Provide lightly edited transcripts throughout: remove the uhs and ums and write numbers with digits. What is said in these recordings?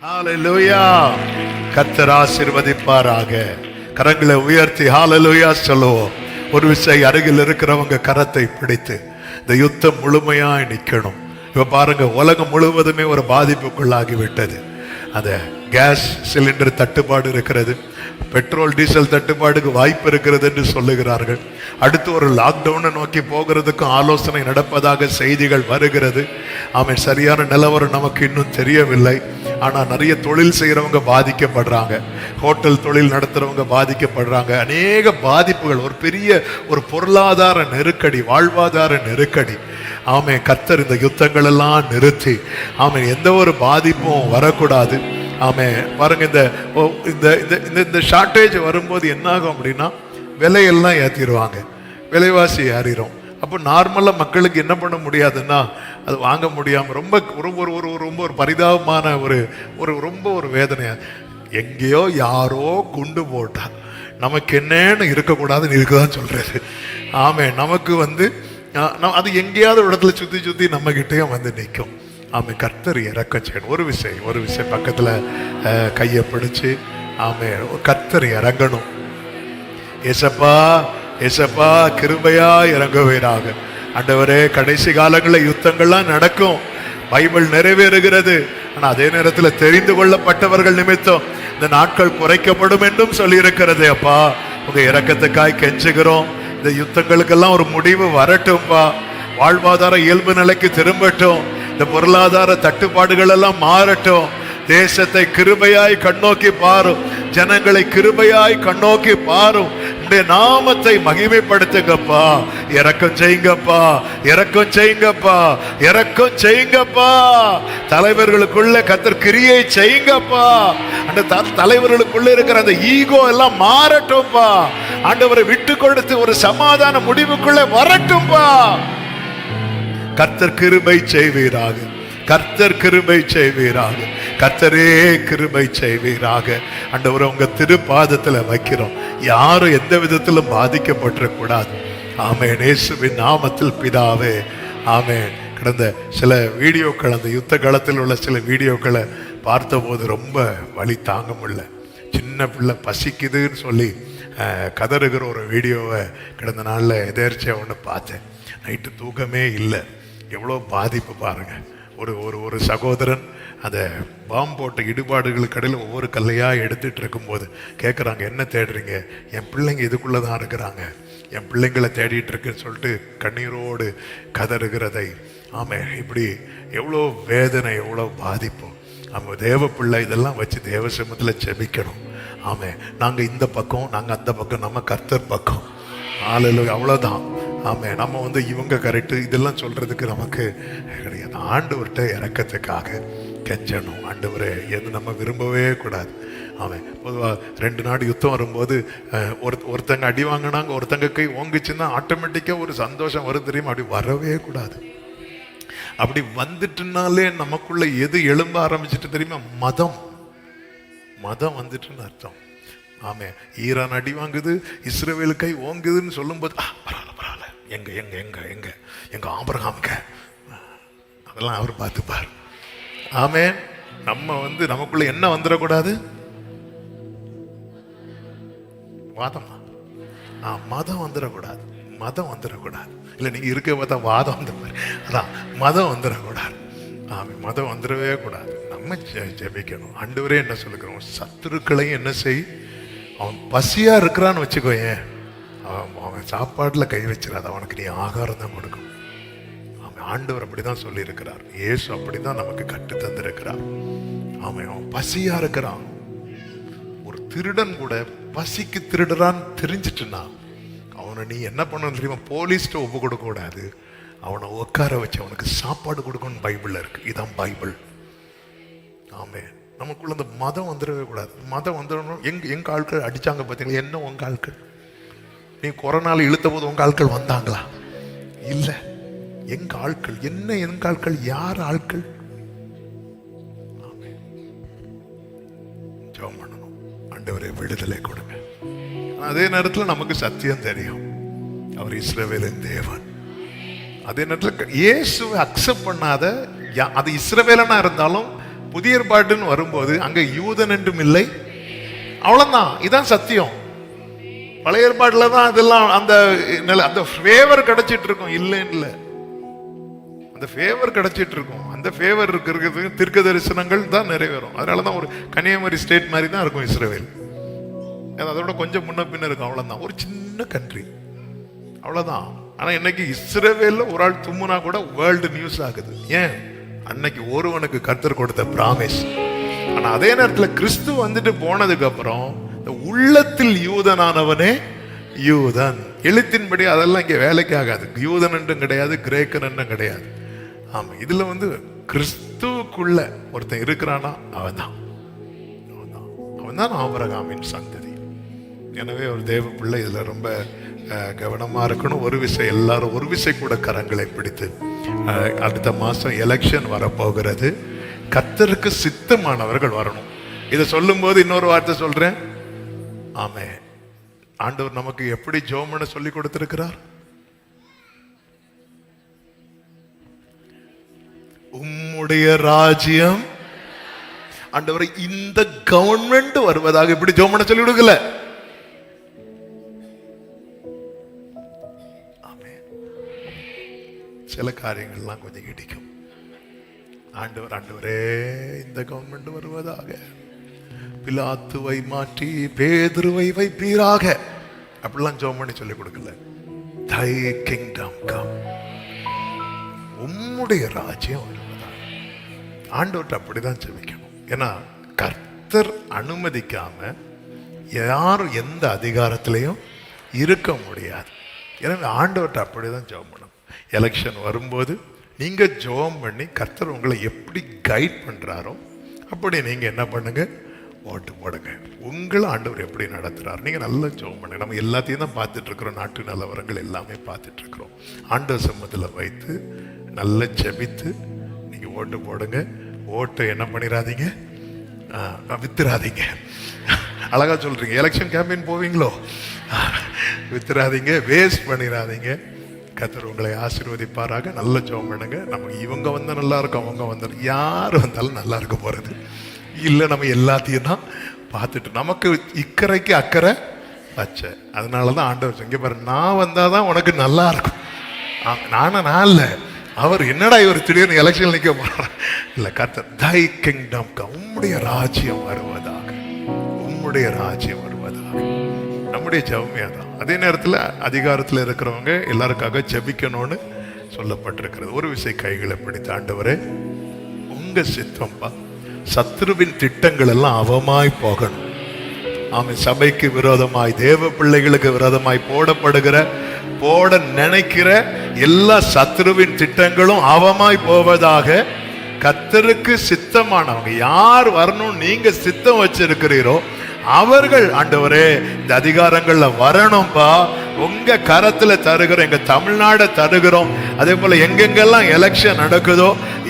ஹalleluya. கர்த்தர் ஆசீர்வதிப்பாராக. கரங்களை உயர்த்தி ஹalleluya சொல்லுவோம். ஒரு விஷயம், அருகில் இருக்கிறவங்க கரத்தை பிடித்து இந்த யுத்தம் முழுமையாய் நிக்கணும். இப்ப பாருங்க, உலகம் முழுவதுமே ஒரு பாதிப்புக்குள்ளாகி விட்டது. அந்த கேஸ் சிலிண்டர் தட்டுப்பாடு இருக்கிறது, பெட்ரோல் டீசல் தட்டுப்பாடுக்கு வாய்ப்பு இருக்கிறது என்று சொல்லுகிறார்கள். அடுத்து ஒரு லாக்டவுனை நோக்கி போகிறதுக்கும் ஆலோசனை நடப்பதாக செய்திகள் வருகிறது. ஆமாம், சரியான நிலவரம் நமக்கு இன்னும் தெரியவில்லை. ஆனால் நிறைய தொழில் செய்கிறவங்க பாதிக்கப்படுறாங்க, ஹோட்டல் தொழில் நடத்துகிறவங்க பாதிக்கப்படுறாங்க. அநேக பாதிப்புகள், ஒரு பெரிய ஒரு பொருளாதார நெருக்கடி, வாழ்வாதார நெருக்கடி. ஆமே, கர்த்தர் இந்த யுத்தங்கள் எல்லாம் நிறுத்தி ஆமே எந்த ஒரு பாதிப்பும் வரக்கூடாது. ஆமே, பாருங்க, இந்த ஷார்ட்டேஜ் வரும்போது என்ன ஆகும் அப்படின்னா, விலையெல்லாம் ஏற்றிடுவாங்க, விலைவாசி ஏறிடும். அப்போ நார்மலாக மக்களுக்கு என்ன பண்ண முடியாதுன்னா, அது வாங்க முடியாமல் ரொம்ப ரொம்ப ஒரு பரிதாபமான ரொம்ப ஒரு வேதனையா. எங்கேயோ யாரோ குண்டு போட்டா நமக்கு என்னன்னு இருக்கக்கூடாதுன்னு இருக்குதான் சொல்றாரு. ஆமே, நமக்கு அது எங்கேயாவது இடத்துல சுற்றி நம்ம கிட்டேயும் நிற்கும். ஆமே, கர்த்தர் இறக்க செய்யணும். ஒரு விஷயம் பக்கத்தில் கையை பிடிச்சு ஆமே கர்த்தர் இறங்கணும். ஏசப்பா ஏசப்பா கிருபையா இறங்குவீராக. ஆண்டவரே, கடைசி காலங்களில் யுத்தங்கள்லாம் நடக்கும், பைபிள் நிறைவேறுகிறது. ஆனால் அதே நேரத்தில் தெரிந்து கொள்ளப்பட்டவர்கள் நிமித்தம் இந்த நாட்கள் குறைக்கப்படும் என்றும் சொல்லி இருக்கிறது. அப்பா, உங்க இரக்கத்துக்காய் கெஞ்சுகிறோம். இந்த யுத்தங்களுக்கெல்லாம் ஒரு முடிவு வரட்டும்பா. வாழ்வாதார இயல்பு நிலைக்கு திரும்பட்டும். இந்த பொருளாதார தட்டுப்பாடுகள் எல்லாம் மாறட்டும். தேசத்தை கிருபையாய் கண்ணோக்கி பாரும், ஜனங்களை கிருபையாய் கண்ணோக்கி பாரும். இந்த நாமத்தை மகிமைப்படுத்துங்கப்பா. இரக்கம் செய்யுங்கப்பா, இரக்கம் செய்யுங்கப்பா, இரக்கம் செய்யுங்கப்பா. தலைவர்களுக்குள்ள கர்த்தர் கிரியை செய்யுங்கப்பா. அந்த தலைவர்களுக்குள்ள இருக்கிற அந்த ஈகோ எல்லாம் மாறட்டும்பா. ஆண்டவரை விட்டு கொடுத்து ஒரு சமாதான முடிவுக்குள்ள வரட்டும்பா. கர்த்தர் கிருபை செய்வீராக, கர்த்தர் கிருபை செய்வீராக, கர்த்தரே கிருபை செய்வீராக. ஆண்டவரை உங்க திருப்பாதத்துல வைக்கிறோம். யாரும் எந்த விதத்திலும் பாதிக்கப்பட்டிருக்கூடாது. ஆமென், இயேசுவின் நாமத்தில் பிதாவே, ஆமென். கடந்த சில வீடியோக்கள், அந்த யுத்த காலத்தில் உள்ள சில வீடியோக்களை பார்த்தபோது ரொம்ப வலி தாங்க முடியல. சின்ன பிள்ளை பசிக்குதுன்னு சொல்லி கதறுகிற ஒரு வீடியோவை கடந்த நாளில் எதேர்ச்சியாக ஒன்று பார்த்தேன். நைட்டு தூக்கமே இல்லை. எவ்வளோ பாதிப்பு பாருங்க. ஒரு சகோதரன் அந்த பாம்பு போட்ட இடுபாடுகளுக்கு இடையில் ஒவ்வொரு கல்லையாக எடுத்துகிட்டு இருக்கும்போது கேட்குறாங்க, என்ன தேடுறீங்க? என் பிள்ளைங்க இதுக்குள்ளே தான் இருக்கிறாங்க, என் பிள்ளைங்களை தேடிட்டு இருக்குன்னு சொல்லிட்டு கண்ணீரோடு கதறுகிறதை. ஆமாம், இப்படி எவ்வளோ வேதனை, எவ்வளோ பாதிப்பு. நம்ம தேவ பிள்ளை இதெல்லாம் வச்சு தேவ சமூகத்தில் ஜெபிக்கணும். ஆமாம், நாங்கள் இந்த பக்கம், நாங்கள் அந்த பக்கம், நம்ம கர்த்தர் பக்கம். அவ்வளோதான். ஆமாம், நம்ம இவங்க கரெக்டு இதெல்லாம் சொல்கிறதுக்கு நமக்கு கிடையாது. ஆண்டவர்கிட்ட இறக்கத்துக்காக கெஞ்சணும். ஆண்டவரே, எது நம்ம விரும்பவே கூடாது. ஆமாம், பொதுவாக 2 நாடு யுத்தம் வரும்போது ஒருத்தங்க அடி வாங்கினாங்க, ஒருத்தங்க கை ஓங்கிச்சுன்னா ஆட்டோமேட்டிக்காக ஒரு சந்தோஷம் வரும் தெரியுமா? அப்படி வரவே கூடாது. அப்படி வந்துட்டுனாலே நமக்குள்ள எது எழும்ப ஆரம்பிச்சுட்டு தெரியுமா? மதம் வந்துட்டுன்னு அர்த்தம். ஆமே, ஈரான் அடி வாங்குது, இஸ்ரவேல் கை ஓங்குதுன்னு சொல்லும்போது பரவாயில்ல, எங்க ஆபிரகாமுங்க, அதெல்லாம் அவர் பார்த்துப்பார். ஆமே, நம்ம நமக்குள்ள என்ன வந்துடக்கூடாது? மதம் வந்துடக்கூடாது. மதம் வந்துடக்கூடாது. இல்லை, நீங்க இருக்க பார்த்தா வாதம் வந்துடுவார். அதான், மதம் வந்துடக்கூடாது. ஆமே, மதம் வந்துடவே கூடாது. நம்ம ஜெபிக்கணும். ஆண்டவரே என்ன சொல்லுகிறோம்? சத்துருக்களையும் என்ன செய். அவன் பசியா இருக்கிறான்னு வச்சுக்கோயேன், அவன் சாப்பாட்டுல கை வச்சிடாது, அவனுக்கு நீ ஆகாரம் தான் கொடுக்கும். அவன் ஆண்டவர் அப்படிதான் சொல்லி இருக்கிறார். இயேசு அப்படிதான் நமக்கு கட்டு தந்திருக்கிறார். அவன் பசியா இருக்கிறான். ஒரு திருடன் கூட பசிக்கு திருடுறான்னு தெரிஞ்சிட்டுனா அவனை நீ என்ன பண்ணணும் தெரியுமா? போலீஸ்ட ஒப்பு கொடுக்க கூடாது, அவனை உட்கார வச்சு அவனுக்கு சாப்பாடு கொடுக்கணும்னு பைபிள்ல இருக்கு. இதான் பைபிள். ஆமே, நமக்குள்ள அந்த மதம் வந்துடவே கூடாது. மதம் வந்துடணும். எங்க ஆட்கள் அடிச்சாங்க பார்த்தீங்களா? என்ன உங்க ஆட்கள்? நீ கொரோனால இழுத்த போது உங்க ஆட்கள் வந்தாங்களா? இல்ல. எங்க ஆட்கள் என்ன? எங்க ஆட்கள் யார் ஆட்கள்? ஜெபம் பண்ணணும். ஆண்டவரே, விடுதலை கொடுங்க. அதே நேரத்தில் நமக்கு சத்தியம் தெரியும், அவர் இஸ்ரவேலின் தேவன். அதே நேரத்தில் இயேசுவை அக்செப்ட் பண்ணாத, அது இஸ்ரவேலனா இருந்தாலும் புதிய ஏற்பாடுன்னு வரும்போது அங்க யூதன் என்றும் இல்லை, அவ்வளவுதான். இதான் சத்தியம். பழைய ஏற்பாடுல தான் அதெல்லாம் அந்த ஃபேவர் கிடைச்சிட்டு இருக்கும், இல்லைன்னு இல்லை, அந்த ஃபேவர் கிடைச்சிட்டு இருக்கும். அந்த ஃபேவர் இருக்கிறது தீர்க்க தரிசனங்கள் தான் நிறைவேறும். அதனாலதான் ஒரு கன்னியாகுமரி ஸ்டேட் மாதிரி தான் இருக்கும் இஸ்ரேல். அதோட கொஞ்சம் முன்ன பின்ன இருக்கும், அவ்வளவுதான். ஒரு சின்ன கண்ட்ரி, அவ்வளவுதான். ஆனா இன்னைக்கு இஸ்ரேல்ல ஒரு ஆள் தும்முனா கூட வேர்ல்டு நியூஸ் ஆகுது. ஏன்? அன்னைக்கு ஒருவனுக்கு கர்த்தர் கொடுத்த பிராமிஸ். ஆனா அதே நேரத்தில் கிறிஸ்து வந்துட்டு போனதுக்கு அப்புறம் உள்ளத்தில் யூதனானவனே யூதன். எழுத்தின்படி அதெல்லாம் இங்க வேலைக்கு ஆகாது. யூதன் என்றும் கிடையாது, கிரேக்கன் என்றும் கிடையாது. ஆமா, இதுல கிறிஸ்துவுக்குள்ள ஒருத்தன் இருக்கிறானா அவன் தான் ஆபிரகாமின் சந்ததி. எனவே ஒரு தேவ பிள்ளை இதுல ரொம்ப கவனமா இருக்கணும். ஒரு விசை எல்லாரும் ஒரு விசை கூட கரங்களை பிடித்து, அடுத்த மாசம் எலெக்ஷன் வரப்போகிறது. கர்த்தருக்கு சித்தமானவர்கள் வரணும். இதை சொல்லும் போது இன்னொரு வார்த்தை சொல்றேன். ஆமே, ஆண்டவர் நமக்கு எப்படி ஜெபம்னு சொல்லி கொடுத்திருக்கிறார். உம்முடைய ராஜ்யம், ஆண்டவர் இந்த கவர்மெண்ட் வருவதாக இப்படி ஜெபம்னு சொல்லி கொடுக்கல. சில காரியங்கள்லாம் கொஞ்சம் இடிக்கும். ஆண்டவரே இந்த கவர்மெண்ட் வருவதாக, பிலாத்துவை மாற்றி பேதுருவை வைப்பீராக, அப்படிலாம் ஜெபம் பண்ணி சொல்லிக் கொடுக்கல. Thy kingdom come, உம்முடைய ராஜ்யம் வருவதாக. ஆண்டவர்கிட்ட அப்படிதான் ஜெபிக்கணும். ஏன்னா கர்த்தர் அனுமதிக்காம யாரும் எந்த அதிகாரத்திலையும் இருக்க முடியாது. எனவே ஆண்டவர்கிட்ட அப்படிதான் ஜெபம் பண்ணணும். எலெக்ஷன் வரும்போது நீங்க ஜெபம் பண்ணி கர்த்தர் உங்களை எப்படி கைட் பண்றாரோ அப்படி நீங்க என்ன பண்ணுங்க, ஓட்டு போடுங்க. உங்களை ஆண்டவர் எப்படி நடத்துறாரு நீங்க நல்லா ஜெபம் பண்ணுங்க. நம்ம எல்லாத்தையும் தான் பார்த்துட்டு இருக்கிறோம், நாட்டு நிலவரங்கள் எல்லாமே பார்த்துட்டு இருக்கிறோம். ஆண்டவர் சமூகத்தில் வைத்து நல்லா ஜெபித்து நீங்க ஓட்டு போடுங்க. ஓட்டை என்ன பண்ணிடாதீங்க, வித்துறாதீங்க. அழகா சொல்றீங்க, எலெக்ஷன் கேம்பெயின் போவீங்களோ, வித்துறாதீங்க, வேஸ்ட் பண்ணிடாதீங்க. கர்த்தர் உங்களை ஆசீர்வதிப்பாராக. நல்ல ஜெபம் பண்ணுங்க. நமக்கு இவங்க வந்தா நல்லா இருக்கும், அவங்க வந்தாலும் யார் வந்தாலும் நல்லா இருக்க போறது இல்லை. நம்ம எல்லாத்தையும் தான் பார்த்துட்டு நமக்கு இக்கரைக்கு அக்கறை வச்ச. அதனாலதான் ஆண்டவர் இங்க பாரு, நான் வந்தாதான் உனக்கு நல்லா இருக்கும். நான் இல்லை, அவர் என்னடா இவர் திடீர்னு எலெக்ஷன் நிற்க போறார் இல்ல. கர்த்தர் Thy kingdom come, உம்முடைய ராஜ்யம் வருவதாக, உம்முடைய ராஜ்யம் வருவதாக. நம்முடைய ஜெபமே அதான். அதே நேரத்தில் அதிகாரத்தில் இருக்கிறவங்க எல்லாருக்காக ஜெபிக்கணும்னு சொல்லப்பட்டிருக்கிறது. ஒரு விசை கைகளை பிடித்து, ஆண்டவரே உங்க சித்தம்பா, சத்ருவின் திட்டங்கள் எல்லாம் அவமாய் போகணும். ஆமை, சபைக்கு விரோதமாய் தேவ பிள்ளைகளுக்கு விரோதமாய் போட நினைக்கிற எல்லா சத்ருவின் திட்டங்களும் அவமாய் போவதாக. கர்த்தருக்கு சித்தமானவங்க யார் வரணும் நீங்க சித்தம் வச்சிருக்கிறீரோ அவர்கள் ஆண்டவரே இந்த அதிகாரங்கள்ல வரணும்பா. உங்க கரத்துல தருகிறோம், எங்க தமிழ்நாடு தருகிறோம். அதே போல எங்கெங்கெல்லாம் எலெக்ஷன் நடக்குதோ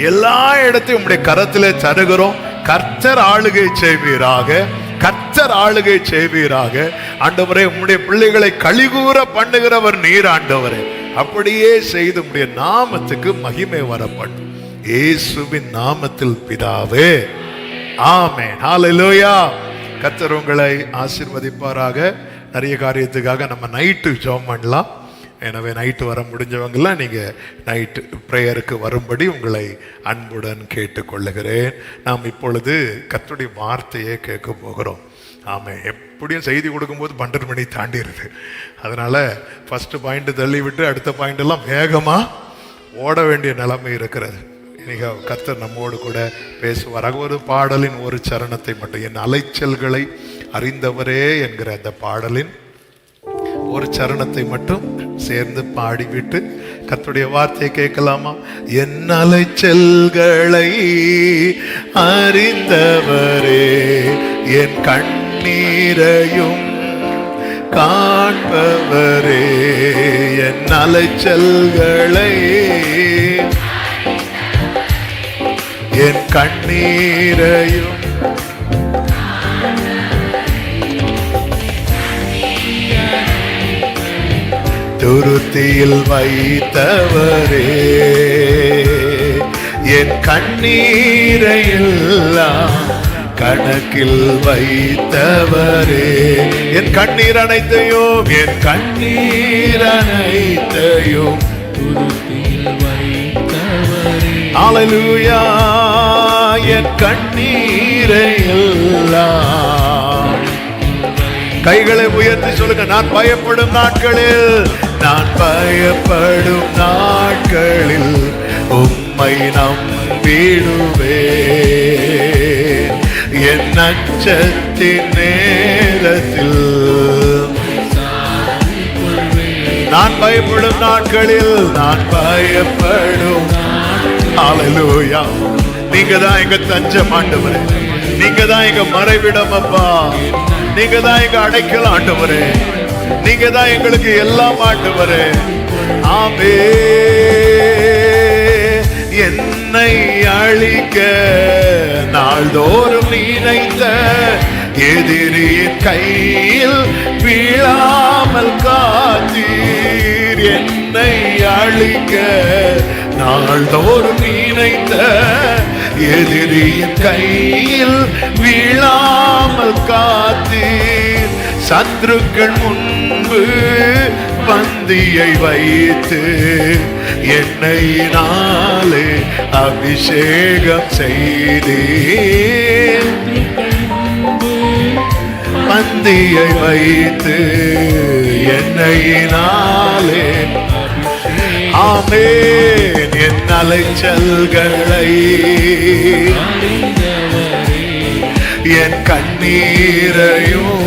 எல்லா இடத்தையும் உங்களுடைய கரத்திலே தருகிறோம். கர்த்தர் ஆளுகை செய்வீராக, கர்த்தர் ஆளுகை செய்வீராக. ஆண்டவரே உம்முடைய பிள்ளைகளை கழிகூற பண்ணுகிறவர் நீர் ஆண்டவரே. அப்படியே செய்து உம்முடைய நாமத்துக்கு மகிமை வரப்படும். இயேசுவின் நாமத்தில் பிதாவே, ஆமென். ஹல்லேலூயா. கர்த்தர் உங்களை ஆசீர்வதிப்பாராக. நிறைய காரியத்துக்காக நம்ம நைட்டு ஜெபம் பண்ணலாம். எனவே நைட்டு வர முடிஞ்சவங்கெல்லாம் நீங்கள் நைட்டு ப்ரேயருக்கு வரும்படி உங்களை அன்புடன் கேட்டுக்கொள்ளுகிறேன். நாம் இப்பொழுது கர்த்தருடைய வார்த்தையை கேட்க போகிறோம். ஆமாம், எப்படியும் செய்தி கொடுக்கும்போது 12 மணி தாண்டிடுது. அதனால் ஃபஸ்ட்டு பாயிண்ட்டு தள்ளி விட்டு அடுத்த பாயிண்டெல்லாம் வேகமாக ஓட வேண்டிய நிலைமை இருக்கிறது. இன்னைக்கு கர்த்தர் நம்மோடு கூட பேசுவார். ஒரு பாடலின் ஒரு சரணத்தை மட்டும், என் அலைச்சல்களை அறிந்தவரே என்கிற அந்த பாடலின் ஒரு சரணத்தை மட்டும் சேர்ந்து பாடிவிட்டு கர்த்தருடைய வார்த்தையை கேட்கலாமா? என் அலைச்சல்களை அறிந்தவரே, என் கண்ணீரையும் காண்பவரே, என் அலைச்சல்களை என் கண்ணீரையும் துருத்தியில் வைத்தவரே, என் கண்ணீரை எல்லாம் கணக்கில் வைத்தவரே. என் கண்ணீர் அனைத்தையும், என் கண்ணீர் அனைத்தையும் ஹல்லேலூயா. என் கண்ணீரை எல்லாம் கைகளை உயர்த்தி சொல்லுங்க. நான் பயப்படும் நாட்களில், நான் பயப்படும் நாட்களில் உம்மை நம்பிடுவேன். என் அச்சத்தின் நேரத்தில், நான் பயப்படும் நாட்களில், நான் பயப்படும். ஹல்லேலூயா. நீங்க தான் எங்க தஞ்சம் ஆண்டவரே, நீங்க தான் எங்க மறைவிடம் அப்பா, நீங்க தான் எங்க அடைக்கல் ஆண்டவரே, நீங்க தான் எங்களுக்கு எல்லாம் ஆண்டவரே. ஆமே. என்னை அழிக்க நாள்தோறும் நினைத்த எதிரியின் கையில் வீழாமல் காத்தீர். என்னை அழிக்க நாள்தோறும் நினைத்த எதிரியின் கையில் வீழாமல் காத்தீர். சத்துருக்கள் முன்பு பந்தியை வைத்து எண்ணெயினாலே அபிஷேகம் செய்தீர். பந்தியை வைத்து எண்ணெயினாலே. ஆமென். என் அலைச்சல்களை, என் கண்ணீரையும்,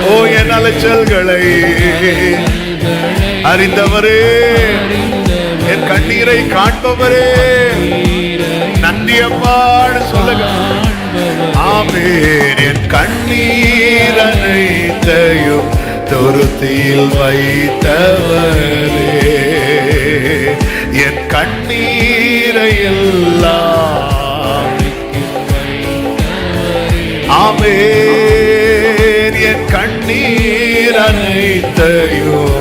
ஓ என் அலைச்சல்களை அறிந்தவரே, என் கண்ணீரை காண்பவரே, நன்றி அப்பான்னு சொல்லுங்க. ஆமென். என் கண்ணீர் அனைத்தையும் துருத்தியில் வைத்தவரே, என் கண்ணீரை எல்லாம். ஆமென். என் கண்ணீர் அனைத்தையும்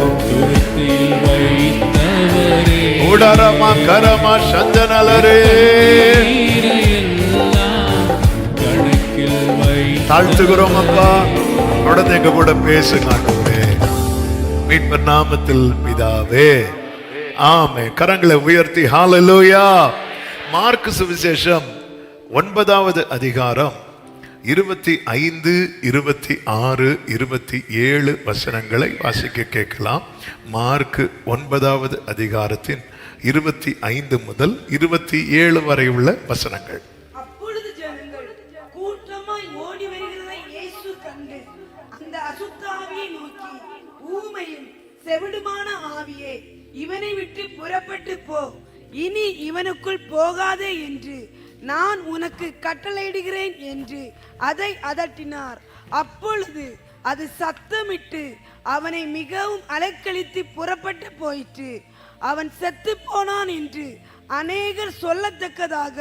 உடரமா கரமா சந்தனலரே தாழ்த்துகிறோம் அப்பா. தொடர்ந்து எங்க கூட பேசுங்க ஆண்டவரே, மீட்பர் நாமத்தில் பிதாவே. ஆமென். கரங்களை உயர்த்தி ஹல்லேலூயா. மார்க்கு சுவிசேஷம் 9வது அதிகாரம் 25, 26, 27 வசனங்களை வாசிக்க கேட்கலாம். மார்க்கு 9வது அதிகாரத்தின் 25 முதல் 27 வரை உள்ள வசனங்கள். அப்பொழுது ஜனங்கள் கூட்டமாய் ஓடி வருகிறதை இயேசு கண்டு அந்த அசுத்த ஆவியை நோக்கி, ஊமையும் செவிடுமான ஆவியே, இவனை விட்டு புறப்பட்டு போ, இனி இவனுக்குள் போகாதே என்று நான் உனக்கு கட்டளையிடுகிறேன் என்று அதை அதட்டினார். அப்பொழுது அது சத்தமிட்டு அவனை மிகவும் அலைக்கழித்து புறப்பட்டு போயிற்று. அவன் செத்து போனான் என்று அநேகர் சொல்லத்தக்கதாக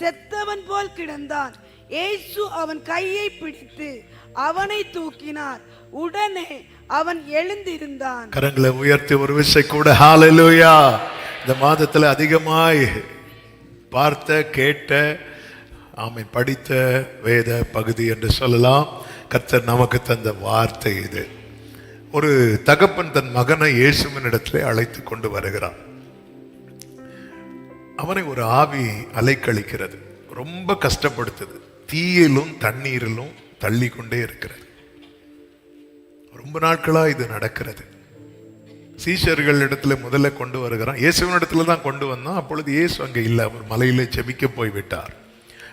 செத்தவன் போல் கிடந்தான். இயேசு அவன் கையை பிடித்து அவனை தூக்கினார். உடனே அவன் எழுந்திருந்தான். கரங்களை உயர்த்தி ஒரு விசை கூட ஹல்லேலூயா. இந்த மாதத்துல அதிகமாய் பார்த்த, கேட்ட, ஆமென், படித்த வேத பகுதி என்று சொல்லலாம். கர்த்தர் நமக்கு தந்த வார்த்தை இது. ஒரு தகப்பன் தன் மகனை இயேசுவின் இடத்திலே அழைத்து கொண்டு வருகிறான். அவனை ஒரு ஆவி அலைக்கழிக்கிறது, ரொம்ப கஷ்டப்படுத்துது, தீயிலும் தண்ணீரிலும் தள்ளி கொண்டே இருக்கிறது. ரொம்ப நாட்களா இது நடக்கிறது. சீஷர்கள் இடத்துல முதல்ல கொண்டு வருகிறான். இயேசுவின் இடத்துல தான் கொண்டு வந்தான். அப்பொழுது இயேசு அங்கே இல்லை, அவர் மலையிலே ஜெபிக்க போய்விட்டார்.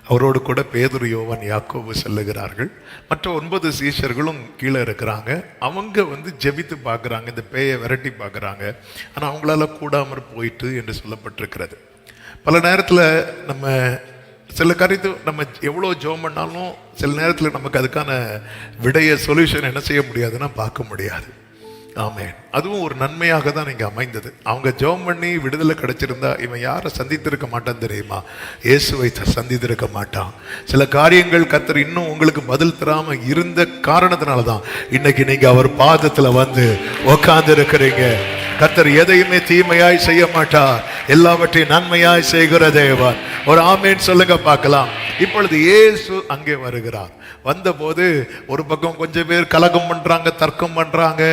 அவரோடு கூட பேதுரு, யோவான், யாக்கோபு செல்லுகிறார்கள். மற்ற 9 சீஷர்களும் கீழே இருக்கிறாங்க. அவங்க ஜெபித்து பார்க்குறாங்க, இந்த பேயை விரட்டி பார்க்குறாங்க. ஆனால் அவங்களால கூடாமற் போயிட்டு என்று சொல்லப்பட்டிருக்கிறது. பல நேரத்தில் நம்ம சில கருத்து நம்ம எவ்வளோ ஜெபம் பண்ணாலும் சில நேரத்தில் நமக்கு அதுக்கான விடைய சொல்யூஷன் என்ன செய்ய முடியாதுன்னா பார்க்க முடியாது. ஆமென். அதுவும் ஒரு நன்மையாக தான் இங்கே அமைந்தது. அவங்க ஜெபம் பண்ணி விடுதலை கிடைச்சிருந்தா இவன் யாரை சந்தித்திருக்க மாட்டான் தெரியுமா? இயேசுவை சந்தித்திருக்க மாட்டான். சில காரியங்கள் கர்த்தர் இன்னும் உங்களுக்கு பதில் தராம இருந்த காரணத்தினால தான் இன்னைக்கு நீங்க அவர் பாதத்துல வந்து உட்கார்ந்து இருக்கிறீங்க. கர்த்தர் எதையுமே தீமையாய் செய்ய மாட்டார். எல்லாவற்றையும் நன்மையாய் செய்கிற தேவன். ஒரு ஆமேன் சொல்லுங்க பார்க்கலாம். இப்பொழுது இயேசு அங்கே வருகிறார். வந்தபோது ஒரு பக்கம் கொஞ்சம் பேர் கலகம் பண்றாங்க, தர்க்கம் பண்றாங்க,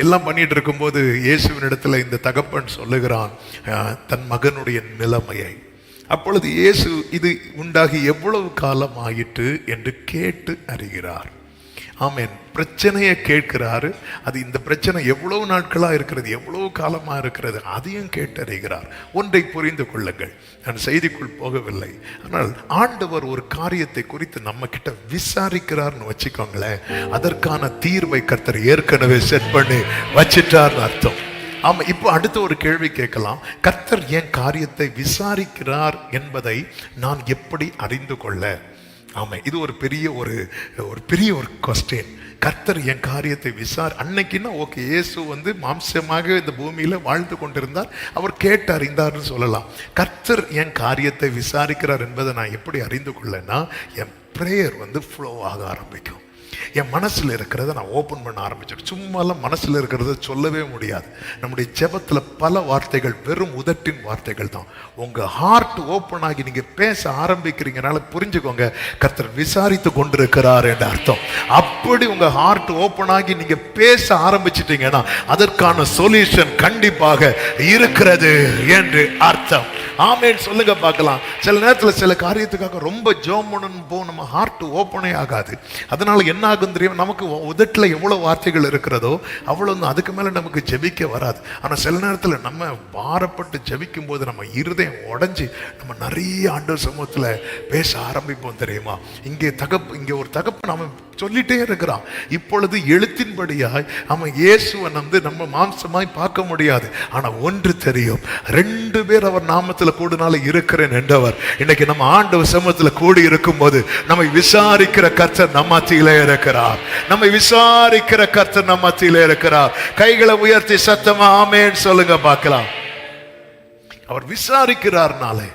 எல்லாம் பண்ணிட்டு இருக்கும்போது இயேசுவின் இடத்துல இந்த தகப்பன் சொல்லுகிறான் தன் மகனுடைய நிலைமையை. அப்பொழுது இயேசு இது உண்டாகி எவ்வளவு காலம் ஆயிற்று என்று கேட்டு அறிகிறார். ஆமென். பிரச்சனையை கேட்கிறாரு. அது இந்த பிரச்சனை எவ்வளவு நாட்களா இருக்கிறது, எவ்வளவு காலமா இருக்கிறது, அதையும் கேட்டறிகிறார். ஒன்றை புரிந்து கொள்ளுங்கள், நான் செய்திக்குள் போகவில்லை. ஆனால் ஆண்டவர் ஒரு காரியத்தை குறித்து நம்ம கிட்ட விசாரிக்கிறார்னு வச்சுக்கோங்களேன். அதற்கான தீர்வை கர்த்தர் ஏற்கனவே செட் பண்ணி வச்சிட்டார்னு அர்த்தம். ஆமா, இப்போ அடுத்த ஒரு கேள்வி கேட்கலாம். கர்த்தர் என் காரியத்தை விசாரிக்கிறார் என்பதை நான் எப்படி அறிந்து கொள்ள? ஆமா, இது ஒரு பெரிய ஒரு கொஸ்டின். கர்த்தர் என் காரியத்தை அன்னைக்குன்னா ஓகே, இயேசு மாம்சமாக இந்த பூமியில வாழ்ந்து கொண்டிருந்தார், அவர் கேட்டு அறிந்தார்னு சொல்லலாம். கர்த்தர் என் காரியத்தை விசாரிக்கிறார் என்பதை நான் எப்படி அறிந்து கொள்ளனா, என் பிரேயர் ஃப்ளோ ஆக ஆரம்பிக்கும். என் மனசுல இருக்கிறத நான் ஓபன் பண்ண ஆரம்பிச்சிடும். சும்மாலாம் மனசுல இருக்கிறத சொல்லவே முடியாது. நம்முடைய ஜெபத்துல பல வார்த்தைகள் வெறும் உதட்டின் வார்த்தைகள் தான். உங்க ஹார்ட் ஓபன் ஆகி நீங்க பேச ஆரம்பிக்கிறீங்கனால புரிஞ்சுக்கோங்க, கர்த்தர் விசாரித்து கொண்டிருக்கிறார் என்ற அர்த்தம். அப்படி உங்க ஹார்ட் ஓபன் ஆகி நீங்க பேச ஆரம்பிச்சிட்டீங்கன்னா அதற்கான சொல்யூஷன் கண்டிப்பாக இருக்கிறது என்று அர்த்தம். ஆமென் சொல்லுங்க பார்க்கலாம். சில நேரத்தில் சில காரியத்துக்காக ரொம்ப ஜெபம் பண்ணணும் போ, நம்ம ஹார்ட் ஓப்பனே ஆகாது. அதனால என்ன ஆகும் தெரியும், நமக்கு உதட்டில் எவ்வளோ வார்த்தைகள் இருக்கிறதோ அவ்வளோ, அதுக்கு மேலே நமக்கு ஜெபிக்க வராது. ஆனால் சில நேரத்தில் நம்ம பாரப்பட்டு ஜெபிக்கும் போது நம்ம இருதயம் உடஞ்சி நம்ம நிறைய ஆண்டவர் சமூகத்தில் பேச ஆரம்பிப்போம் தெரியுமா. இங்கே ஒரு தகப்பன் அவன் சொல்லிட்டே இருக்கிறான். இப்பொழுது எழுத்தின்படியாய் அவன் இயேசுவை நம்ம மாம்சமாய் பார்க்க முடியாது. ஆனா ஒன்று தெரியும், 2 பேர் அவர் நாமத்துல கூடினால இருக்கிறேன் என்றவர். இன்னைக்கு நம்ம ஆண்டவர் சமூகத்துல கூடி இருக்கும் போது நம்மை விசாரிக்கிற கர்த்தர் நம்ம மத்தியிலே இருக்கிறார். நம்மை விசாரிக்கிற கர்த்தர் நம்ம மத்தியிலே இருக்கிறார். கைகளை உயர்த்தி சத்தமா ஆமென் சொல்லுங்க பார்க்கலாம். அவர் விசாரிக்கிறார்னாலே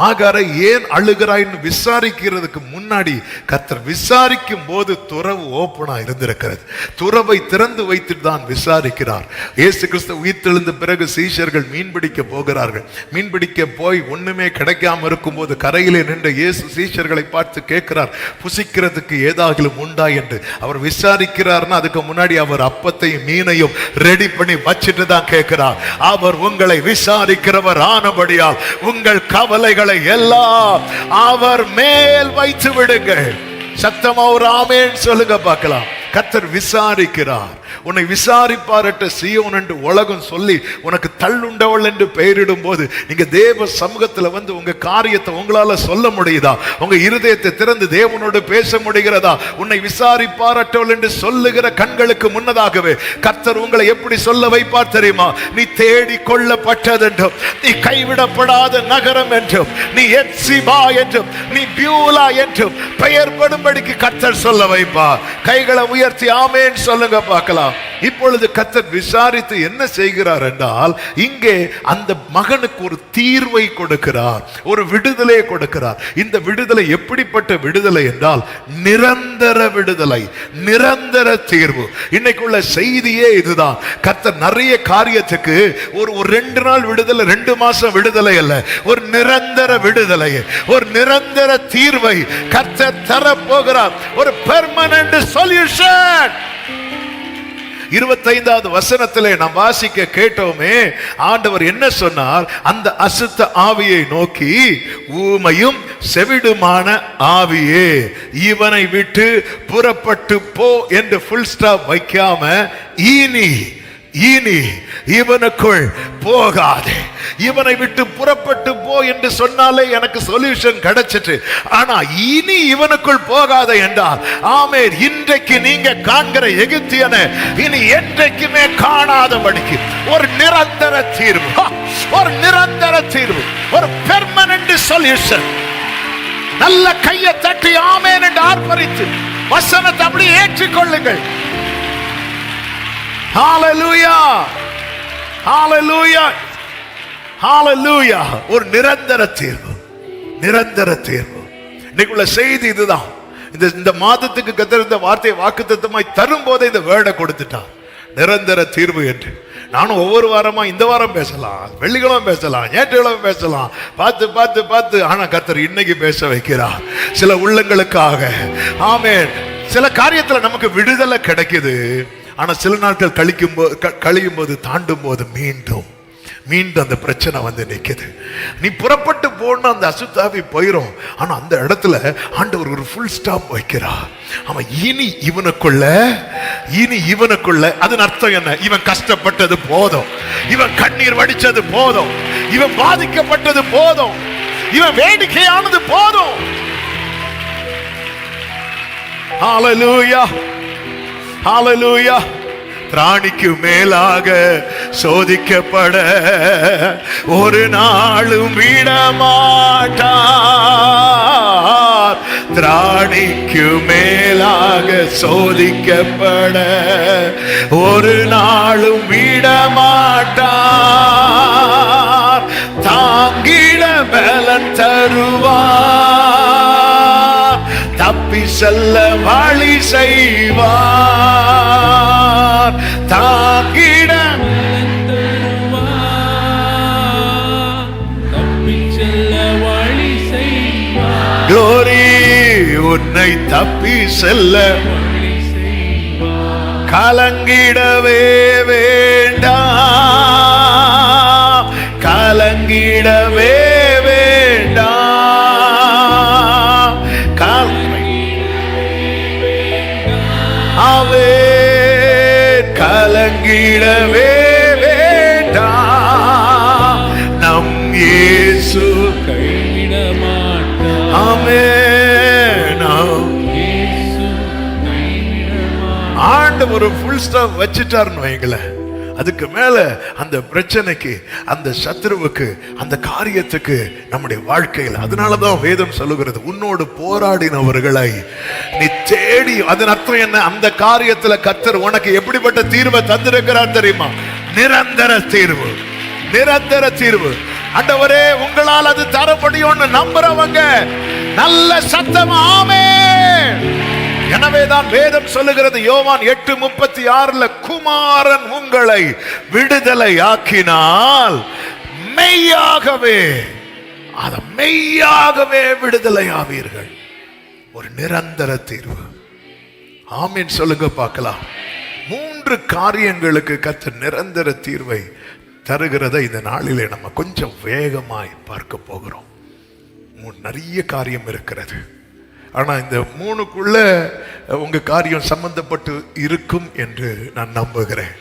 ஆகாரை ஏன் அழுகிறாய்னு விசாரிக்கிறதுக்கு முன்னாடி கர்த்தர் விசாரிக்கும் போது துறவு ஓப்பனா இருந்திருக்கிறது. துறவை திறந்து வைத்துட்டு தான் விசாரிக்கிறார். இயேசு கிறிஸ்து உயிர்த்தெழுந்த பிறகு சீஷர்கள் மீன் பிடிக்க போகிறார்கள். மீன் பிடிக்க போய் ஒண்ணுமே கிடைக்காம இருக்கும் போது கரையிலே நின்ற இயேசு சீஷர்களை பார்த்து கேட்கிறார், புசிக்கிறதுக்கு ஏதாகிலும் உண்டா என்று. அவர் விசாரிக்கிறார்னா அதுக்கு முன்னாடி அவர் அப்பத்தையும் மீனையும் ரெடி பண்ணி வச்சுட்டு தான் கேட்கிறார். அவர் உங்களை விசாரிக்கிறவர் ஆனபடியால் உங்கள் கவலைகளை எல்லாம் அவர் மேல் வைத்து விடுங்கள். சத்தமா ஒரு ஆமென் சொல்லுங்க பார்க்கலாம். கர்த்தர் விசாரிக்கிறார். உன்னை விசாரிப்பாரட்ட சீயோன் என்று உலகம் சொல்லி உனக்கு தள்ளுண்டவள் என்று பெயரிடும் போது நீங்க தேவ சமூகத்துல உங்க காரியத்தை உங்களால சொல்ல முடியுதா? உங்க இருதயத்தை திறந்து தேவனோடு பேச முடிகிறதா? உன்னை விசாரிப்பாரட்டவள் என்று சொல்லுகிற கண்களுக்கு முன்னதாகவே கர்த்தர் உங்களை எப்படி சொல்ல வைப்பார் தெரியுமா? நீ தேடி கொள்ளப்பட்டதென்றும், நீ கைவிடப்படாத நகரம் என்றும், நீ எத்சிபா என்றும், நீ பியூலா என்றும் பெயர் படும்படிக்கு கர்த்தர் சொல்ல வைப்பார். கைகளை உயர்த்தி ஆமென் சொல்லுங்க பார்க்கலாம். இப்பொழுது கர்த்தர் விசாரித்து என்ன செய்கிறார் என்றால், இங்கே அந்த மகனுக்கு ஒரு தீர்வை கொடுக்கிறார், ஒரு விடுதலை கொடுக்கிறார். இந்த விடுதலை எப்படிப்பட்ட விடுதலை என்றால் நிரந்தர விடுதலை, நிரந்தர தீர்வு. இன்னைக்குள்ள செய்தியே இதுதான். கர்த்தர் நிறைய காரியத்துக்கு ஒரு 2 நாள் விடுதலை, 2 மாசம் விடுதலை அல்ல, ஒரு நிரந்தர விடுதலை, ஒரு நிரந்தர தீர்வை கர்த்தர் தர போகிறார். ஒரு பெர்மனன்ட் சொல்யூஷன். 25வது வசனத்திலே நாம் வாசிக்க கேட்டோமே, ஆண்டவர் என்ன சொன்னார்? அந்த அசுத்த ஆவியை நோக்கி, ஊமையும் செவிடுமான ஆவியே இவனை விட்டு புறப்பட்டு போ என்று ஃபுல் ஸ்டாப் வைக்காம இனி இவனுக்குள் போகாதே, இவனை விட்டு புறப்பட்டு போ என்று சொன்னாலே எனக்கு சொல்யூஷன் கிடைச்சிட்டு. ஆனா இனி இவனுக்குள் போகாத என்றால் ஆமென், இன்றைக்கு நீங்க காண்கிற எகிப்தியனை இனி என்றைக்குமே காணாதபடிக்கு ஒரு நிரந்தர தீர்வு, ஒரு நிரந்தர தீர்வு, ஒரு பெர்மனன்ட் சொல்யூஷன். நல்ல கையை தட்டி ஆமென் என்று ஆர்ப்பரித்து வசனத்தை அப்படி ஏற்றுக்கொள்ளுங்கள். ஹalleluya, ஹalleluya, ஹalleluya. ஒரு நிரந்தர தீர்வு, நிரந்தர தீர்வு. இன்னைக்குள்ள செய்தி இதுதான். இந்த மாதத்துக்கு கர்த்தர் இந்த வார்த்தையை வாக்குத்தத்தமாய் தரும் போதே இந்த வேர்டை கொடுத்துட்டார், நிரந்தர தீர்வு என்று. நானும் ஒவ்வொரு வாரமா இந்த வாரம் பேசலாம், வெள்ளிக்கிழமை பேசலாம், ஞாயிற்றுக்கிழமை பேசலாம், பார்த்து பார்த்து பார்த்து. ஆனா கர்த்தர் இன்னைக்கு பேச வைக்கிறார் சில உள்ளங்களுக்காக. ஆமென். சில காரியத்துல நமக்கு விடுதலை கிடைக்குது. ஆனா சில நாட்கள் கழியும் போது தாண்டும் போது மீண்டும் அந்த பிரச்சனை வந்து நிக்குது. நீ புறப்பட்டு போன அந்த அசுத்தாவி போயிரும். ஆனா அந்த இடத்துல ஆண்டவர் ஒரு ஃபுல் ஸ்டாப் வைக்கிறார். அவன் இனி இவனுக்குள்ள அதன் அர்த்தம் என்ன? இவன் கஷ்டப்பட்டது போதும், இவன் கண்ணீர் வடிச்சது போதும், இவன் பாதிக்கப்பட்டது போதும், இவன் வேடிக்கையானது போதும். ஹalleluya, ஹalleluya. திராணிக்கு மேலாக சோதிக்கப்பட ஒரு நாளும் விடமாட்டார். திராணிக்கு மேலாக சோதிக்கப்பட ஒரு நாளும் விடமாட்டார். தாங்கிட பலன் தருவார், தப்பி செல்ல வழி செய்வார். தாங்கிட தப்பி செல்ல வழி செய்வார். glory, உன்னை தப்பி செல்ல வழி செய்வார். கலங்கிடவே வேண்டாம், கலங்கிடவே வேண்டாம். கலங்கிடவே வேண்டாம், நம் இயேசு கைவிட மாட்டார். ஆமென். இயேசு கைவிட மாட்டார். ஆண்டவர் ஒரு ஃபுல் ஸ்டாப் வச்சிட்டாருன்னு வைங்களேன். அதுக்கு மேல அந்த பிரச்சனைக்கு, அந்த சத்துருவுக்கு, அந்த காரியத்துக்கு நம்முடைய வாழ்க்கையில். அதனாலதான் வேதம் சொல்லுகிறது, உன்னோடு போராடினவர்களை நீ தேடி. அதன் அர்த்தம் என்ன? அந்த காரியத்துல கர்த்தர் உனக்கு எப்படிப்பட்ட தீர்வை தந்திருக்கிறார் தெரியுமா? நிரந்தர தீர்வு, நிரந்தர தீர்வு. ஆண்டவரே உங்களால் அது தர முடியும்னு நம்புறவங்க நல்ல சத்தம் ஆமென். எனவேதான் வேதம் சொல்லுகிறது, யோவான் 8:36, குமாரன் உங்களை விடுதலை ஆக்கினால் மெய்யாகவே விடுதலை ஆவீர்கள். ஒரு நிரந்தர தீர்வு. ஆமென் சொல்லுங்க பார்க்கலாம். 3 காரியங்களுக்கு கர்த்தர் நிரந்தர தீர்வை தருகிறத இந்த நாளிலே நம்ம கொஞ்சம் வேகமாய் பார்க்க போகிறோம். நிறைய காரியம் இருக்கிறது. ஆனா இந்த 3க்குள்ள உங்க காரியம் சம்பந்தப்பட்டு இருக்கும் என்று நான் நம்புகிறேன்.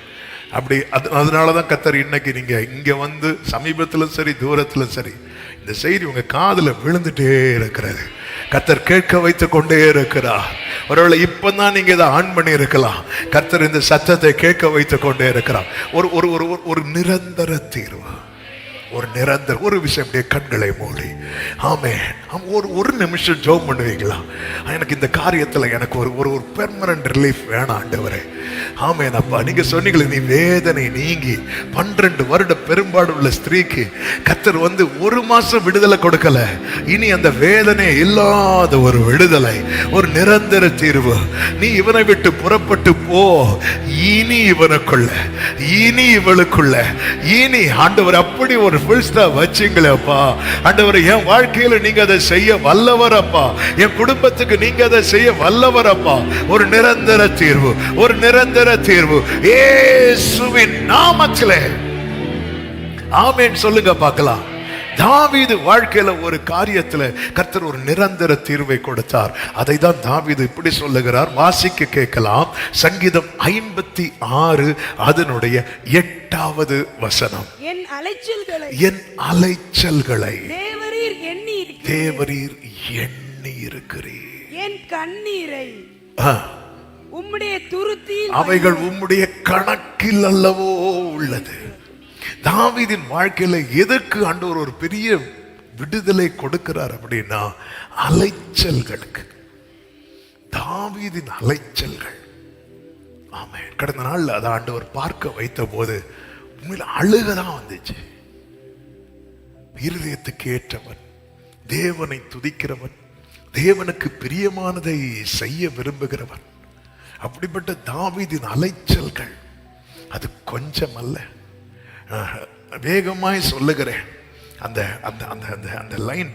அப்படி அதனாலதான் கர்த்தர் இன்னைக்கு நீங்க இங்க வந்து சமீபத்திலும் சரி தூரத்திலும் சரி இந்த செய்தி உங்க காதுல விழுந்துட்டே இருக்கிறது. கர்த்தர் கேட்க வைத்து கொண்டே இருக்கிறார். ஒருவேளை இப்பதான் நீங்க இதை ஆன் பண்ணி இருக்கலாம். கர்த்தர் இந்த சத்தத்தை கேட்க வைத்து கொண்டே இருக்கிறார். ஒரு நிரந்தர தீர்வு, ஒரு நிரந்தர ஒரு விஷயம். கண்களை மூடி ஆமென். ஒரு நிமிஷம் ஜெபம் பண்ணுவீங்களா? எனக்கு இந்த காரியத்துல எனக்கு ஒரு பெர்மனன்ட் ரிலீஃப் வேணாம் ஆண்டவரே. ஆமென் அப்பா. நீங்க சொன்னீங்களே, நீ வேதனை நீங்கி 12 வருட பெரும்பாடு உள்ள ஸ்திரீக்கு கர்த்தர் வந்து 1 மாசம் விடுதலை கொடுக்கல. இனி அந்த வேதனை இல்லாத ஒரு விடுதலை, ஒரு நிரந்தர தீர்வு. நீ இவனை விட்டு புறப்பட்டு போ. இனி இவனுக்குள்ள, இனி இவளுக்குள்ள, இனி ஆண்டவர் அப்படி ஒரு ஃபுல் ஸ்டாப் வச்சீங்களேப்பா. ஆண்டவர் என் வாழ்க்கையில நீங்க அதை செய்ய வல்லவர் அப்பா. என் குடும்பத்துக்கு நீங்க அதை செய்ய வல்லவர் அப்பா. ஒரு நிரந்தர தீர்வு, ஒரு நிரந்தர தீர்வு இயேசுவின் நாமத்திலே. ஆமென் சொல்லுங்க பார்க்கலாம். தாவீது வாழ்க்கையில ஒரு காரியத்துல கர்த்தர் ஒரு நிரந்தர தீர்வை கொடுத்தார். அதை தான் தாவீது இப்படி சொல்லுகிறார். வாசிக்க கேட்கலாம். சங்கீதம் 56 அதனுடைய 8வது வசனம். என் அலைச்சல்களை தேவரீர் எண்ணி இருக்கிறீர். என் கண்ணீரை உம்முடைய துருத்தியில் அவைகள் உம்முடைய கணக்கில் அல்லவோ உள்ளது. தாவீதின் வாழ்க்கையில எதற்கு ஆண்டவர் ஒரு பெரிய விடுதலை கொடுக்கிறார் அப்படின்னா, அலைச்சல்களுக்கு. தாவீதின் அலைச்சல்கள். ஆமென். கடந்த நாள்ல அதை ஆண்டவர் பார்க்க வைத்த போது உண்மையில அழுகதான் வந்துச்சு. இருதயத்துக்கு ஏற்றவன், தேவனை துதிக்கிறவன், தேவனுக்கு பிரியமானதை செய்ய விரும்புகிறவன். அப்படிப்பட்ட தாவீதின் அலைச்சல்கள் அது கொஞ்சம் அல்ல. வேகமாய் சொல்லுகிறேன். அந்த அந்த அந்த அந்த அந்த லைன்,